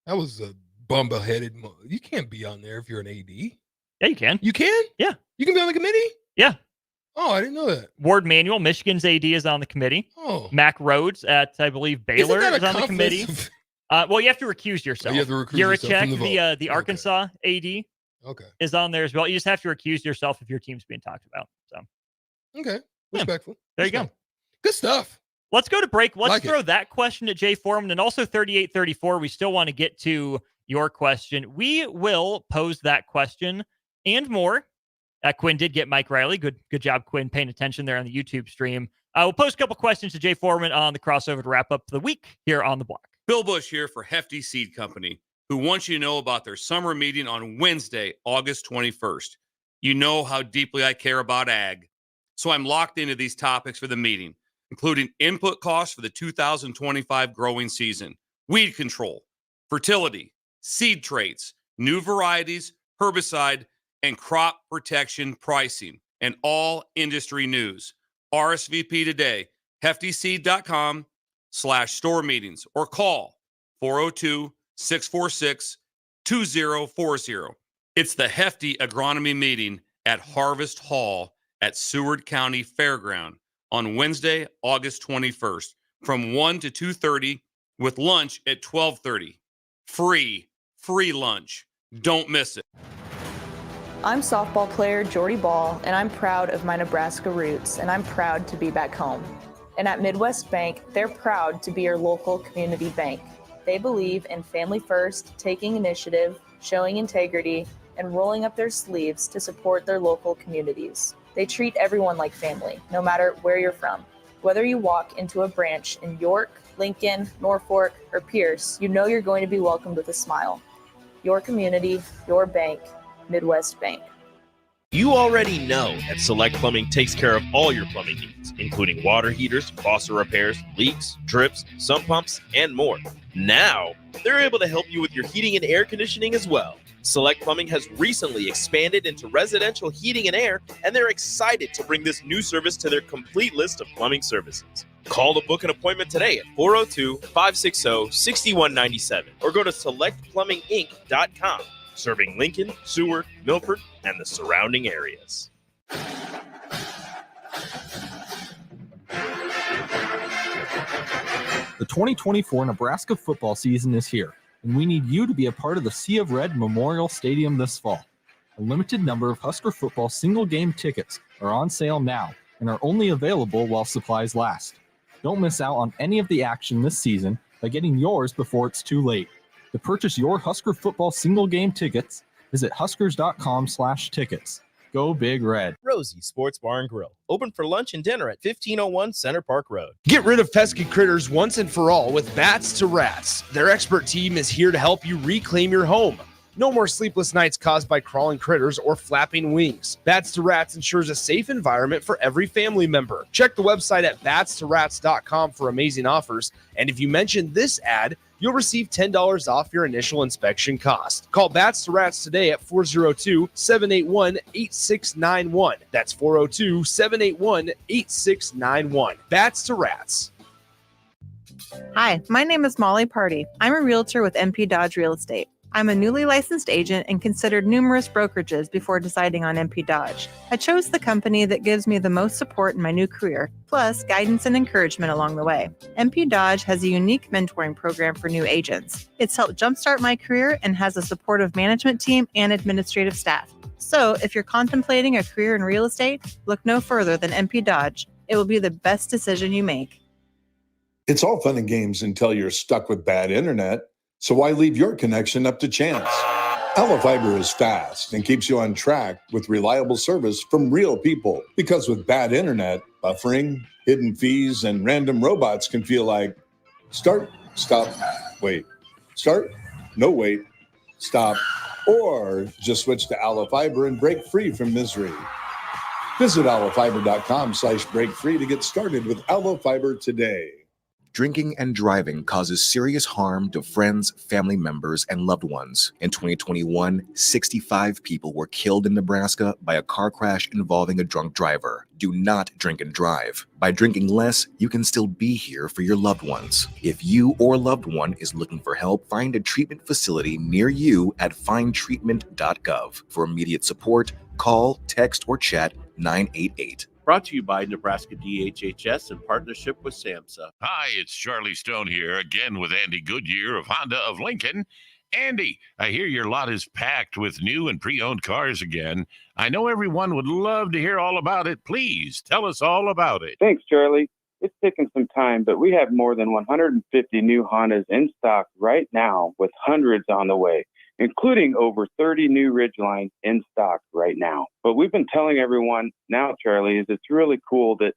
was a bumble-headed. You can't be on there if you're an AD. Yeah, you can. You can? Yeah. You can be on the committee? Yeah. Oh, I didn't know that. Ward Manuel, Michigan's AD, is on the committee. Oh. Mac Rhodes at, I believe, Baylor is on the committee. Well, you have to recuse yourself. You have to recuse yourself from the vote. The Arkansas AD is on there as well. You just have to recuse yourself if your team's being talked about. So. Okay. Respectful. There you go. Good stuff. Let's go to break. Let's throw that question at Jay Foreman, and also 3834. We still want to get to your question. We will pose that question and more Quinn did get Mike Riley. Good job, Quinn, paying attention there on the YouTube stream. We'll post a couple questions to Jay Foreman on the crossover to wrap up the week here on the block. Bill Bush here for Hefty Seed Company, who wants you to know about their summer meeting on Wednesday, August 21st. You know how deeply I care about ag, so I'm locked into these topics for the meeting, including input costs for the 2025 growing season, weed control, fertility, seed traits, new varieties, herbicide, and crop protection pricing, and all industry news. RSVP today, heftyseed.com/store meetings, or call 402-646-2040. It's the Hefty Agronomy Meeting at Harvest Hall at Seward County Fairground on Wednesday, August 21st from 1 to 2:30 with lunch at 12:30. Free lunch. Don't miss it. I'm softball player Jordy Ball, and I'm proud of my Nebraska roots, and I'm proud to be back home. And at Midwest Bank, they're proud to be your local community bank. They believe in family first, taking initiative, showing integrity, and rolling up their sleeves to support their local communities. They treat everyone like family, no matter where you're from. Whether you walk into a branch in York, Lincoln, Norfolk, or Pierce, you know you're going to be welcomed with a smile. Your community, your bank, Midwest Bank. You already know that Select Plumbing takes care of all your plumbing needs, including water heaters, faucet repairs, leaks, drips, sump pumps, and more. Now, they're able to help you with your heating and air conditioning as well. Select Plumbing has recently expanded into residential heating and air, and they're excited to bring this new service to their complete list of plumbing services. Call to book an appointment today at 402-560-6197 or go to selectplumbinginc.com. Serving Lincoln, Seward, Milford, and the surrounding areas. The 2024 Nebraska football season is here, and we need you to be a part of the Sea of Red Memorial Stadium this fall. A limited number of Husker football single-game tickets are on sale now and are only available while supplies last. Don't miss out on any of the action this season by getting yours before it's too late. To purchase your Husker football single-game tickets, visit huskers.com/tickets. Go Big Red. Rosie Sports Bar and Grill, open for lunch and dinner at 1501 Center Park Road. Get rid of pesky critters once and for all with Bats to Rats. Their expert team is here to help you reclaim your home. No more sleepless nights caused by crawling critters or flapping wings. Bats to Rats ensures a safe environment for every family member. Check the website at batstorats.com for amazing offers. And if you mention this ad, you'll receive $10 off your initial inspection cost. Call Bats to Rats today at 402-781-8691. That's 402-781-8691. Bats to Rats. Hi, my name is Molly Party. I'm a realtor with MP Dodge Real Estate. I'm a newly licensed agent and considered numerous brokerages before deciding on MP Dodge. I chose the company that gives me the most support in my new career, plus guidance and encouragement along the way. MP Dodge has a unique mentoring program for new agents. It's helped jumpstart my career and has a supportive management team and administrative staff. So if you're contemplating a career in real estate, look no further than MP Dodge. It will be the best decision you make. It's all fun and games until you're stuck with bad internet. So why leave your connection up to chance? Allo Fiber is fast and keeps you on track with reliable service from real people. Because with bad internet, buffering, hidden fees, and random robots can feel like start, stop, wait, start, no wait, stop, or just switch to Allo Fiber and break free from misery. Visit allofiber.com/break free to get started with Allo Fiber today. Drinking and driving causes serious harm to friends, family members, and loved ones. In 2021, 65 people were killed in Nebraska by a car crash involving a drunk driver. Do not drink and drive. By drinking less, you can still be here for your loved ones. If you or loved one is looking for help, find a treatment facility near you at findtreatment.gov. For immediate support, call, text, or chat 988. Brought to you by Nebraska DHHS in partnership with SAMHSA. Hi, it's Charlie Stone here again with Andy Goodyear of Honda of Lincoln. Andy, I hear your lot is packed with new and pre-owned cars again. I know everyone would love to hear all about it. Please tell us all about it. Thanks, Charlie. It's taken some time, but we have more than 150 new Hondas in stock right now with hundreds on the way, including over 30 new Ridgelines in stock right now. But we've been telling everyone now, Charlie, is it's really cool that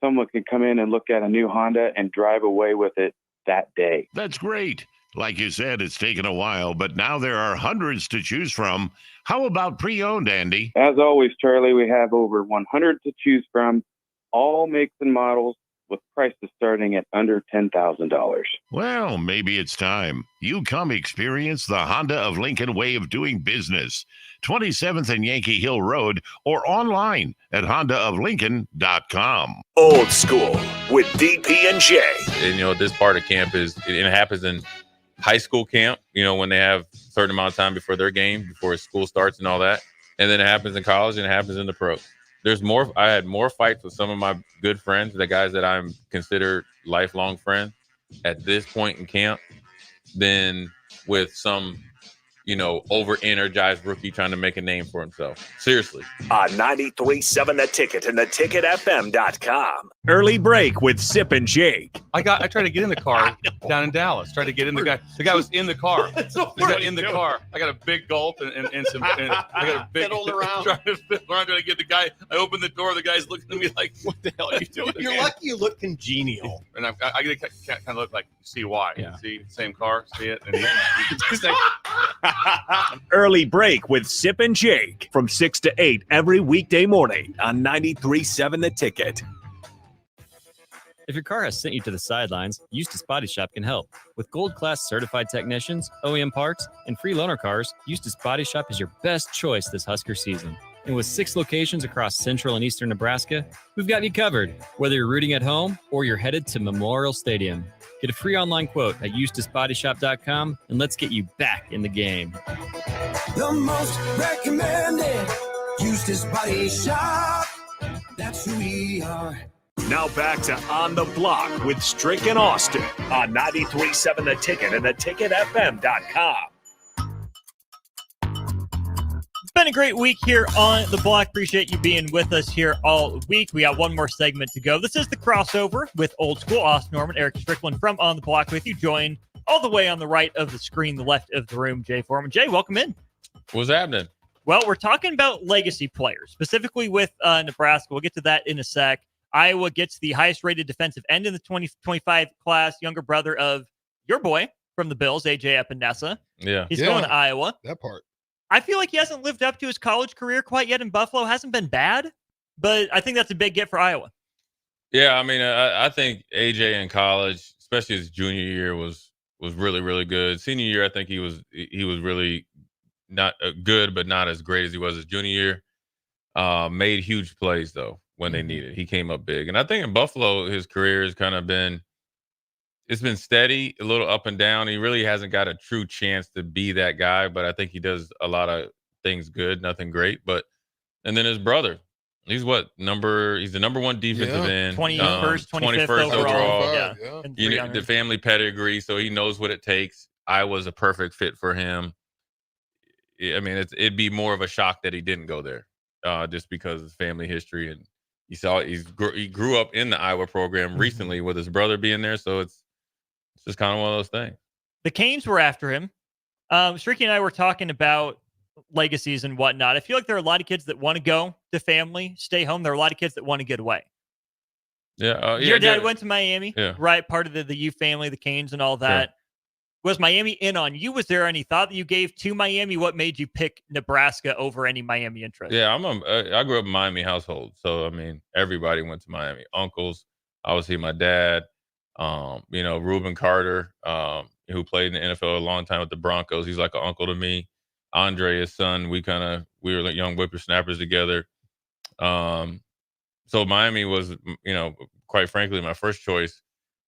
someone can come in and look at a new Honda and drive away with it that day. That's great. Like you said, it's taken a while, but now there are hundreds to choose from. How about pre-owned, Andy? As always, Charlie, we have over 100 to choose from, all makes and models, with prices starting at under $10,000. Well, maybe it's time. You come experience the Honda of Lincoln way of doing business. 27th and Yankee Hill Road, or online at hondaoflincoln.com. Old School with DP and J. And, this part of camp it happens in high school camp, when they have a certain amount of time before their game, before school starts and all that. And then it happens in college and it happens in the pros. I had more fights with some of my good friends, the guys that I'm considered lifelong friends at this point in camp, than with some, over-energized rookie trying to make a name for himself. Seriously. On 93.7 The Ticket and theticketfm.com. Early break with Sip and Jake. I tried to get in the car down in Dallas. Tried to get in the guy. The guy was in the car. I got a big gulp and some. And I got a big fiddled around. Trying to get the guy. I opened the door. The guy's looking at me like, "What the hell are you doing?" You're lucky you look congenial. And I kind of look like CY. Yeah. See, same car. See it. And Early break with Sip and Jake from 6 to 8 every weekday morning on 93.7 The Ticket. If your car has sent you to the sidelines, Eustace Body Shop can help. With gold-class certified technicians, OEM parts, and free loaner cars, Eustace Body Shop is your best choice this Husker season. And with 6 locations across central and eastern Nebraska, we've got you covered, whether you're rooting at home or you're headed to Memorial Stadium. Get a free online quote at EustaceBodyShop.com, and let's get you back in the game. The most recommended Eustace Body Shop. That's who we are. Now back to On the Block with Strick and Austin on 93.7 The Ticket and theticketfm.com. It's been a great week here on the block. Appreciate you being with us here all week. We got one more segment to go. This is the crossover with Old School. Austin Norman, Eric Strickland from On the Block with you. Joined all the way on the right of the screen, the left of the room, Jay Foreman. Jay, welcome in. What's happening? Well, we're talking about legacy players, specifically with Nebraska. We'll get to that in a sec. Iowa gets the highest rated defensive end in the 2025 class, younger brother of your boy from the Bills, AJ Epinesa. Yeah. He's going to Iowa. That part. I feel like he hasn't lived up to his college career quite yet in Buffalo. Hasn't been bad, but I think that's a big get for Iowa. Yeah, I mean, I think AJ in college, especially his junior year, was really, really good. Senior year, I think he was really not good, but not as great as he was his junior year. Made huge plays though when they needed. He came up big, and I think in Buffalo, his career has kind of been steady, a little up and down. He really hasn't got a true chance to be that guy, but I think he does a lot of things good, nothing great. And then his brother, he's the number one defensive end, 21st, 25th overall. Yeah. The family pedigree, so he knows what it takes. I was a perfect fit for him. I mean, it'd be more of a shock that he didn't go there, just because of his family history. And he grew up in the Iowa program recently with his brother being there, so it's just kind of one of those things. The Canes were after him. Stricky and I were talking about legacies and whatnot. I feel like there are a lot of kids that want to go to family, stay home. There are a lot of kids that want to get away. Yeah. Your dad went to Miami, yeah. right? Part of the U family, the Canes and all that. Sure. Was Miami in on you? Was there any thought that you gave to Miami? What made you pick Nebraska over any Miami interest? Yeah, I grew up in a Miami household. So, I mean, everybody went to Miami. Uncles, obviously my dad, Reuben Carter, who played in the NFL a long time with the Broncos. He's like an uncle to me. Andre, his son, we were like young whippersnappers together. So Miami was, quite frankly, my first choice.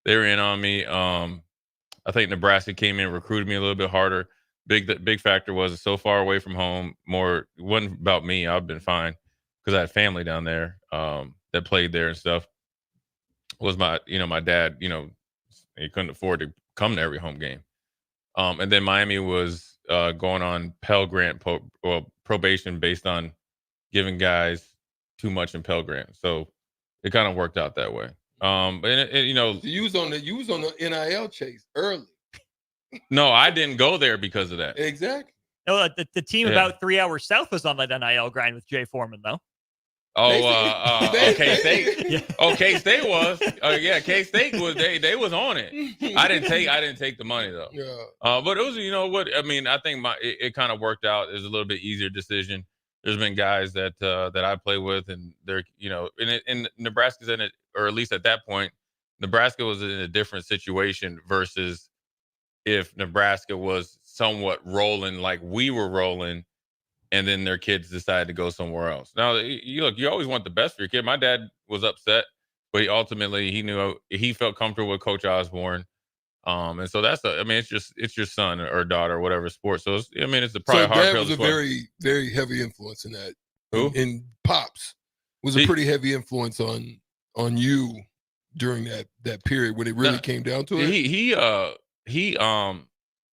They were in on me. I think Nebraska came in and recruited me a little bit harder. Big factor was so far away from home. It wasn't about me. I've been fine because I had family down there that played there and stuff. Was my dad, he couldn't afford to come to every home game. And then Miami was going on Pell Grant probation based on giving guys too much in Pell Grant. So it kind of worked out that way. You was on the NIL chase early. No, I didn't go there because of that. Exactly. No, the team Yeah. about 3 hours south was on that NIL grind with Jay Foreman, though. K-State. Yeah. Oh, K-State was. Yeah, K-State was. They was on it. I didn't take the money though. Yeah. But it was, you know what? I mean, I think it kind of worked out. It was a little bit easier decision. There's been guys that I play with, and they're, you know, in Nebraska's in it, or at least at that point, Nebraska was in a different situation versus if Nebraska was somewhat rolling like we were rolling, and then their kids decided to go somewhere else. Now, you always want the best for your kid. My dad was upset, but he knew he felt comfortable with Coach Osborne. And so it's your son or daughter or whatever sport. So it's probably So a hard dad pill was to a swallow. very, very heavy influence in that. Who? In Pops was a pretty heavy influence on you during that period when it really came down to it.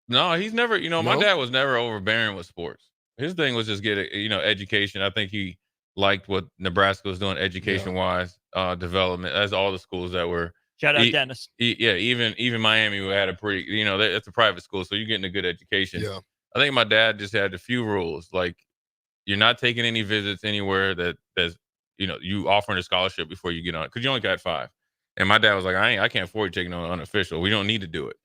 No, he's never, my No? dad was never overbearing with sports. His thing was just get education. I think he liked what Nebraska was doing education wise, development, as all the schools that were. Shout out Dennis. Even Miami had a pretty, it's a private school, so you're getting a good education. Yeah. I think my dad just had a few rules, like you're not taking any visits anywhere that's you offering a scholarship before you get on it, because you only got 5. And my dad was like, I can't afford you taking on unofficial. We don't need to do it.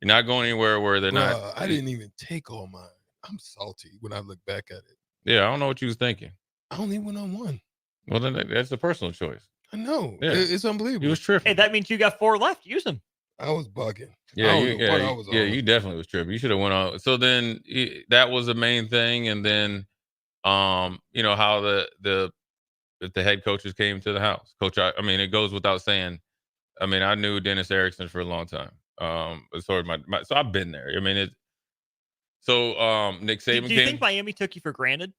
You're not going anywhere where they're not. I didn't even take all mine. I'm salty when I look back at it. Yeah, I don't know what you was thinking. I only went on one. Well, then that's a personal choice. I know. Yeah. It's unbelievable. You was tripping. Hey, that means you got 4 left. Use them. I was bugging. Yeah, I don't know what I was on. you definitely was tripping. You should have went on. So then that was the main thing, and then, how the head coaches came to the house. Coach, it goes without saying. I knew Dennis Erickson for a long time. So I've been there. Nick Saban Do you think Miami took you for granted?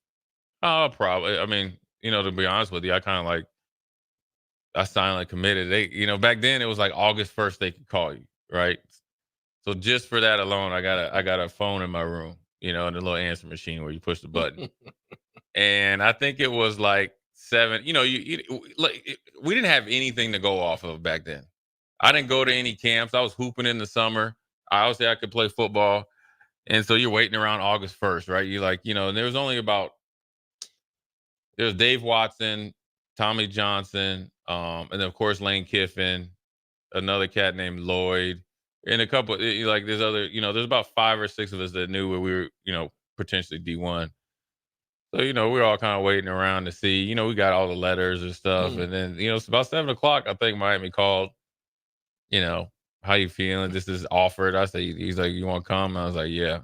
Probably. To be honest with you, I silently committed. Back then it was like August 1st they could call you, right? So just for that alone, I got a phone in my room, and a little answer machine where you push the button. And I think it was like 7. We didn't have anything to go off of back then. I didn't go to any camps. I was hooping in the summer. I obviously I could play football. And so you're waiting around August 1st, right? You and there was only there was Dave Watson, Tommy Johnson, and then of course Lane Kiffin, another cat named Lloyd, and a couple there's other, there's about 5 or 6 of us that knew where we were, potentially D1. So, we're all kind of waiting around to see, we got all the letters and stuff. And then, it's about 7:00, I think Miami called, how you feeling? This is offered. I said, he's like, you want to come? I was like, yeah.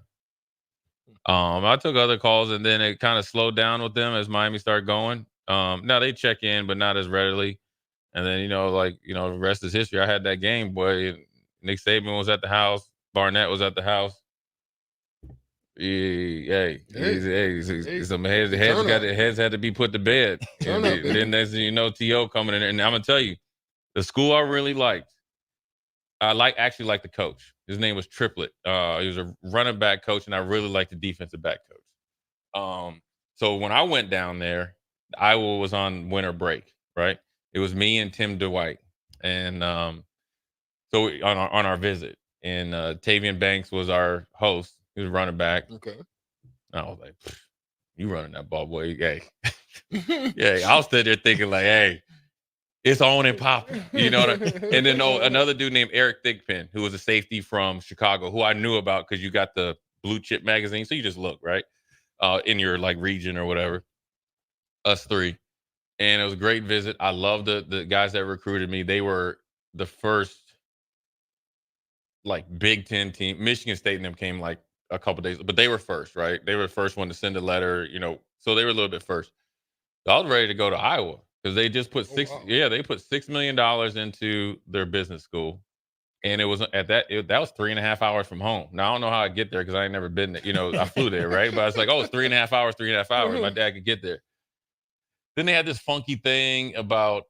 I took other calls, and then it kind of slowed down with them as Miami started going. Now they check in, but not as readily. And then, the rest is history. I had that game, boy. Nick Saban was at the house. Barnett was at the house. Some heads had to be put to bed. Then next thing you know, T.O. coming in. And I'm going to tell you, the school I really liked, actually liked the coach. His name was Triplet. He was a running back coach, and I really liked the defensive back coach. So when I went down there, Iowa was on winter break, right? It was me and Tim Dwight, and so on our visit, and Tavian Banks was our host. He was running back. Okay. I was like, you running that ball, boy? Hey, yeah. I was sitting there thinking like, hey. It's on and popping, And then another dude named Eric Thigpen, who was a safety from Chicago, who I knew about because you got the Blue Chip magazine, so you just look right in your region or whatever. Us 3, and it was a great visit. I love the guys that recruited me. They were the first Big Ten team. Michigan State and them came a couple days, but they were first, right? They were the first one to send a letter, so they were a little bit first. So I was ready to go to Iowa. Because they just put they put $6 million into their business school, and it was that was 3.5 hours from home. Now I don't know how I get there because I ain't never been there. I flew there, right? But it's like, it's 3.5 hours, 3.5 hours. My dad could get there. Then they had this funky thing about,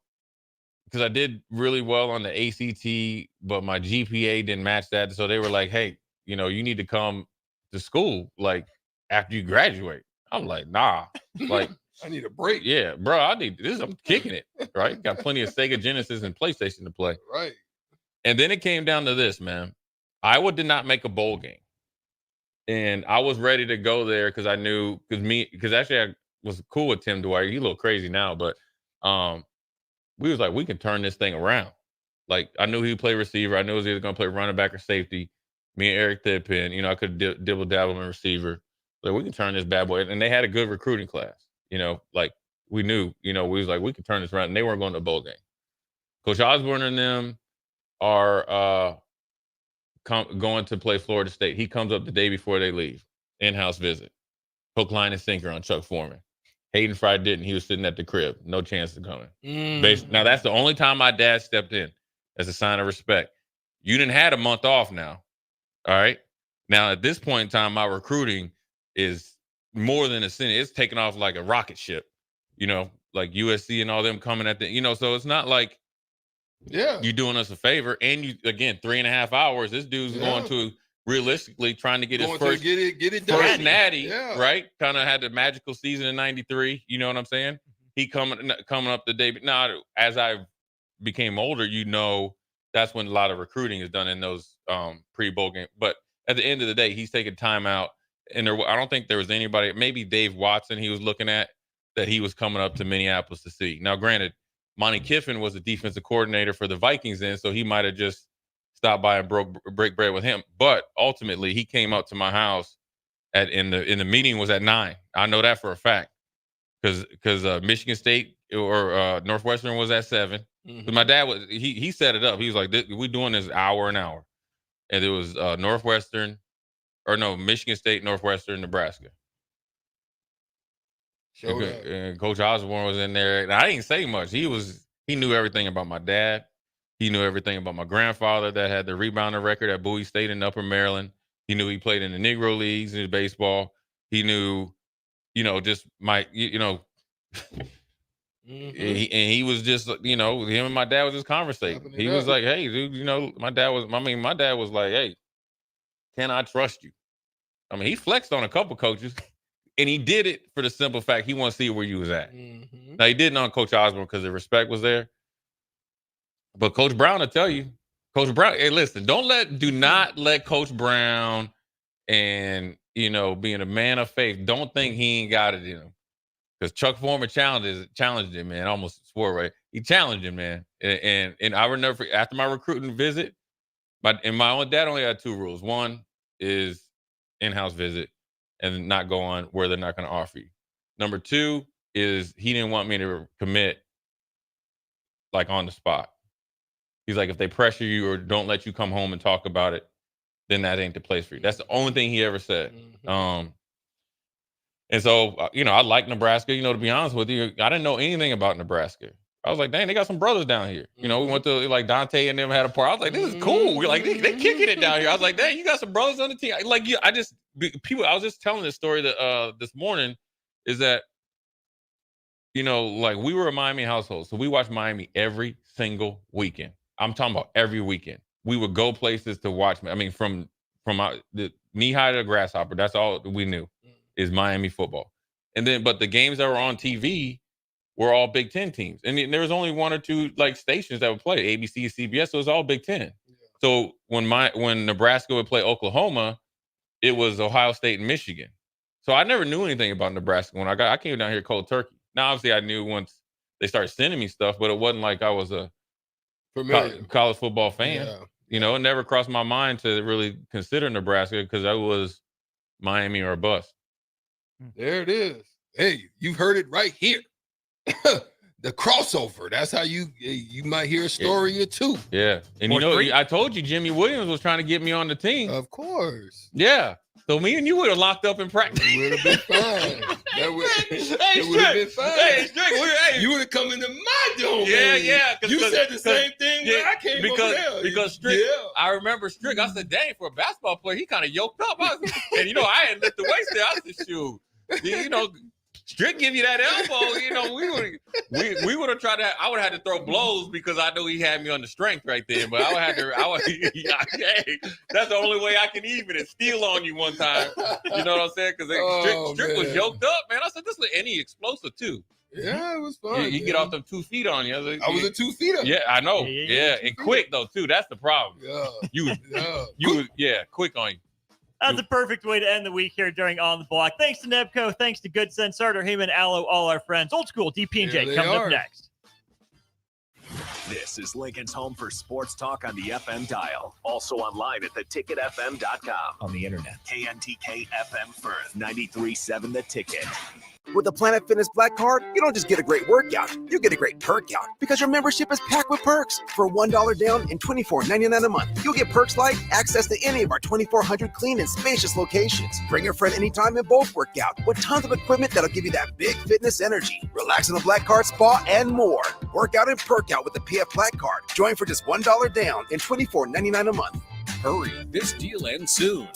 because I did really well on the ACT, but my GPA didn't match that. So they were like, hey, you need to come to school after you graduate. I'm like, nah, I need a break. Yeah, bro, I need this. I'm kicking it, right? Got plenty of Sega Genesis and PlayStation to play. Right. And then it came down to this, man. Iowa did not make a bowl game. And I was ready to go there because I knew because actually I was cool with Tim Dwyer. He's a little crazy now, but we was like, we can turn this thing around. Like I knew he would play receiver. I knew he was either going to play running back or safety. Me and Eric Thedpin, I could dibble dabble in receiver. Like we can turn this bad boy. And they had a good recruiting class. Like we knew, we was like, we could turn this around. And they weren't going to a bowl game. Coach Osborne and them are going to play Florida State. He comes up the day before they leave. In-house visit. Hook, line, and sinker on Chuck Foreman. Hayden Fry didn't. He was sitting at the crib. No chance of coming. Now, that's the only time my dad stepped in as a sign of respect. You didn't have a month off now. All right? Now, at this point in time, my recruiting is more than a sin. It's taking off like a rocket ship, like USC and all them coming at the, so it's not like you're doing us a favor. And you, again, 3.5 hours, this dude's going to realistically trying to get his first get it done. First natty, right? Kind of had the magical season in '93. You know what I'm saying? He coming up the day. But now, as I became older, that's when a lot of recruiting is done in those pre-bowl games. But at the end of the day, he's taking time out. And I don't think there was anybody, maybe Dave Watson he was looking at, that he was coming up to Minneapolis to see. Now, granted, Monty Kiffin was the defensive coordinator for the Vikings then, so he might have just stopped by and break bread with him. But ultimately, he came up to my house in the meeting was at 9. I know that for a fact because Michigan State or Northwestern was at 7. But my dad was he set it up. He was like, "We're doing this hour an hour," and it was Michigan State, Northwestern, Nebraska. And Coach Osborne was in there, and I didn't say much. He knew everything about my dad. He knew everything about my grandfather that had the rebounder record at Bowie State in Upper Maryland. He knew he played in the Negro Leagues in baseball. He knew, just my, and he was just, him and my dad was just conversating. He was like, "Hey, dude, my dad was like, hey, can I trust you?" I mean, he flexed on a couple coaches, and he did it for the simple fact he wanted to see where you was at. Now, he didn't on Coach Osborne because the respect was there. But Coach Brown will tell you, Coach Brown, hey, listen, do not let Coach Brown and, being a man of faith, don't think he ain't got it in him. Because Chuck Foreman challenged him, man. I almost swore, right? He challenged him, man. And I remember after my recruiting visit, my own dad only had 2 rules. One is in-house visit and not go on where they're not going to offer you. Number 2 is he didn't want me to commit like on the spot. He's like, if they pressure you or don't let you come home and talk about it, then that ain't the place for you. That's the only thing he ever said. And so, I like Nebraska. To be honest with you, I didn't know anything about Nebraska. I was like, dang, they got some brothers down here. We went to like Dante and them had a party. I was like, this is cool. We're like, they kicking it down here. I was like, dang, you got some brothers on the team. Like, I was just telling this story that this morning is that, like we were a Miami household. So we watched Miami every single weekend. I'm talking about every weekend. We would go places to watch. I mean, from the knee-high to the grasshopper, that's all we knew is Miami football. And then, but the games that were on TV were all Big Ten teams. And there was only 1 or 2 like stations that would play, ABC, CBS, so it was all Big Ten. Yeah. So when Nebraska would play Oklahoma, it was Ohio State and Michigan. So I never knew anything about Nebraska when I came down here cold turkey. Now, obviously, I knew once they started sending me stuff, but it wasn't like I was a college football fan. Yeah. It never crossed my mind to really consider Nebraska because I was Miami or a bust. There it is. Hey, you've heard it right here. The crossover. That's how you might hear a story or 2. Yeah. And I told you Jimmy Williams was trying to get me on the team. Of course. Yeah. So me and you would have locked up in practice. It would have been fine. That would have been fine. Hey, Strick, you would have come into my dome. Yeah. You said the same thing when I came over there. Because Strick, I remember Strick, I said, dang, for a basketball player, he kind of yoked up. And I had lift the weights there. I said, shoot. Strick give you that elbow, we would have tried to. I would have had to throw blows because I knew he had me on the strength right there. But hey, that's the only way I can even it. Steal on you one time. You know what I'm saying? Because Strick was yoked up, man. I said, this was any explosive too. Yeah, it was fun. You get off them 2 feet on you. I was a 2 feet. Yeah, I know. Yeah, and quick though too. That's the problem. Yeah, you quick on you. That's a perfect way to end the week here during On the Block. Thanks to Nebco. Thanks to Good Sense, Sartor, Heyman, Allo, all our friends. Old School, DP&J coming up next. This is Lincoln's home for sports talk on the FM dial. Also online at theticketfm.com. On the internet. KNTK FM Firth, 93.7 The Ticket. With the Planet Fitness Black Card, you don't just get a great workout, you get a great perk out because your membership is packed with perks. For $1 down and $24.99 a month, you'll get perks like access to any of our 2,400 clean and spacious locations. Bring your friend anytime and both work out with tons of equipment that'll give you that big fitness energy. Relax in the Black Card spa and more. Work out and perk out with the PF Black Card. Join for just $1 down and $24.99 a month. Hurry, this deal ends soon.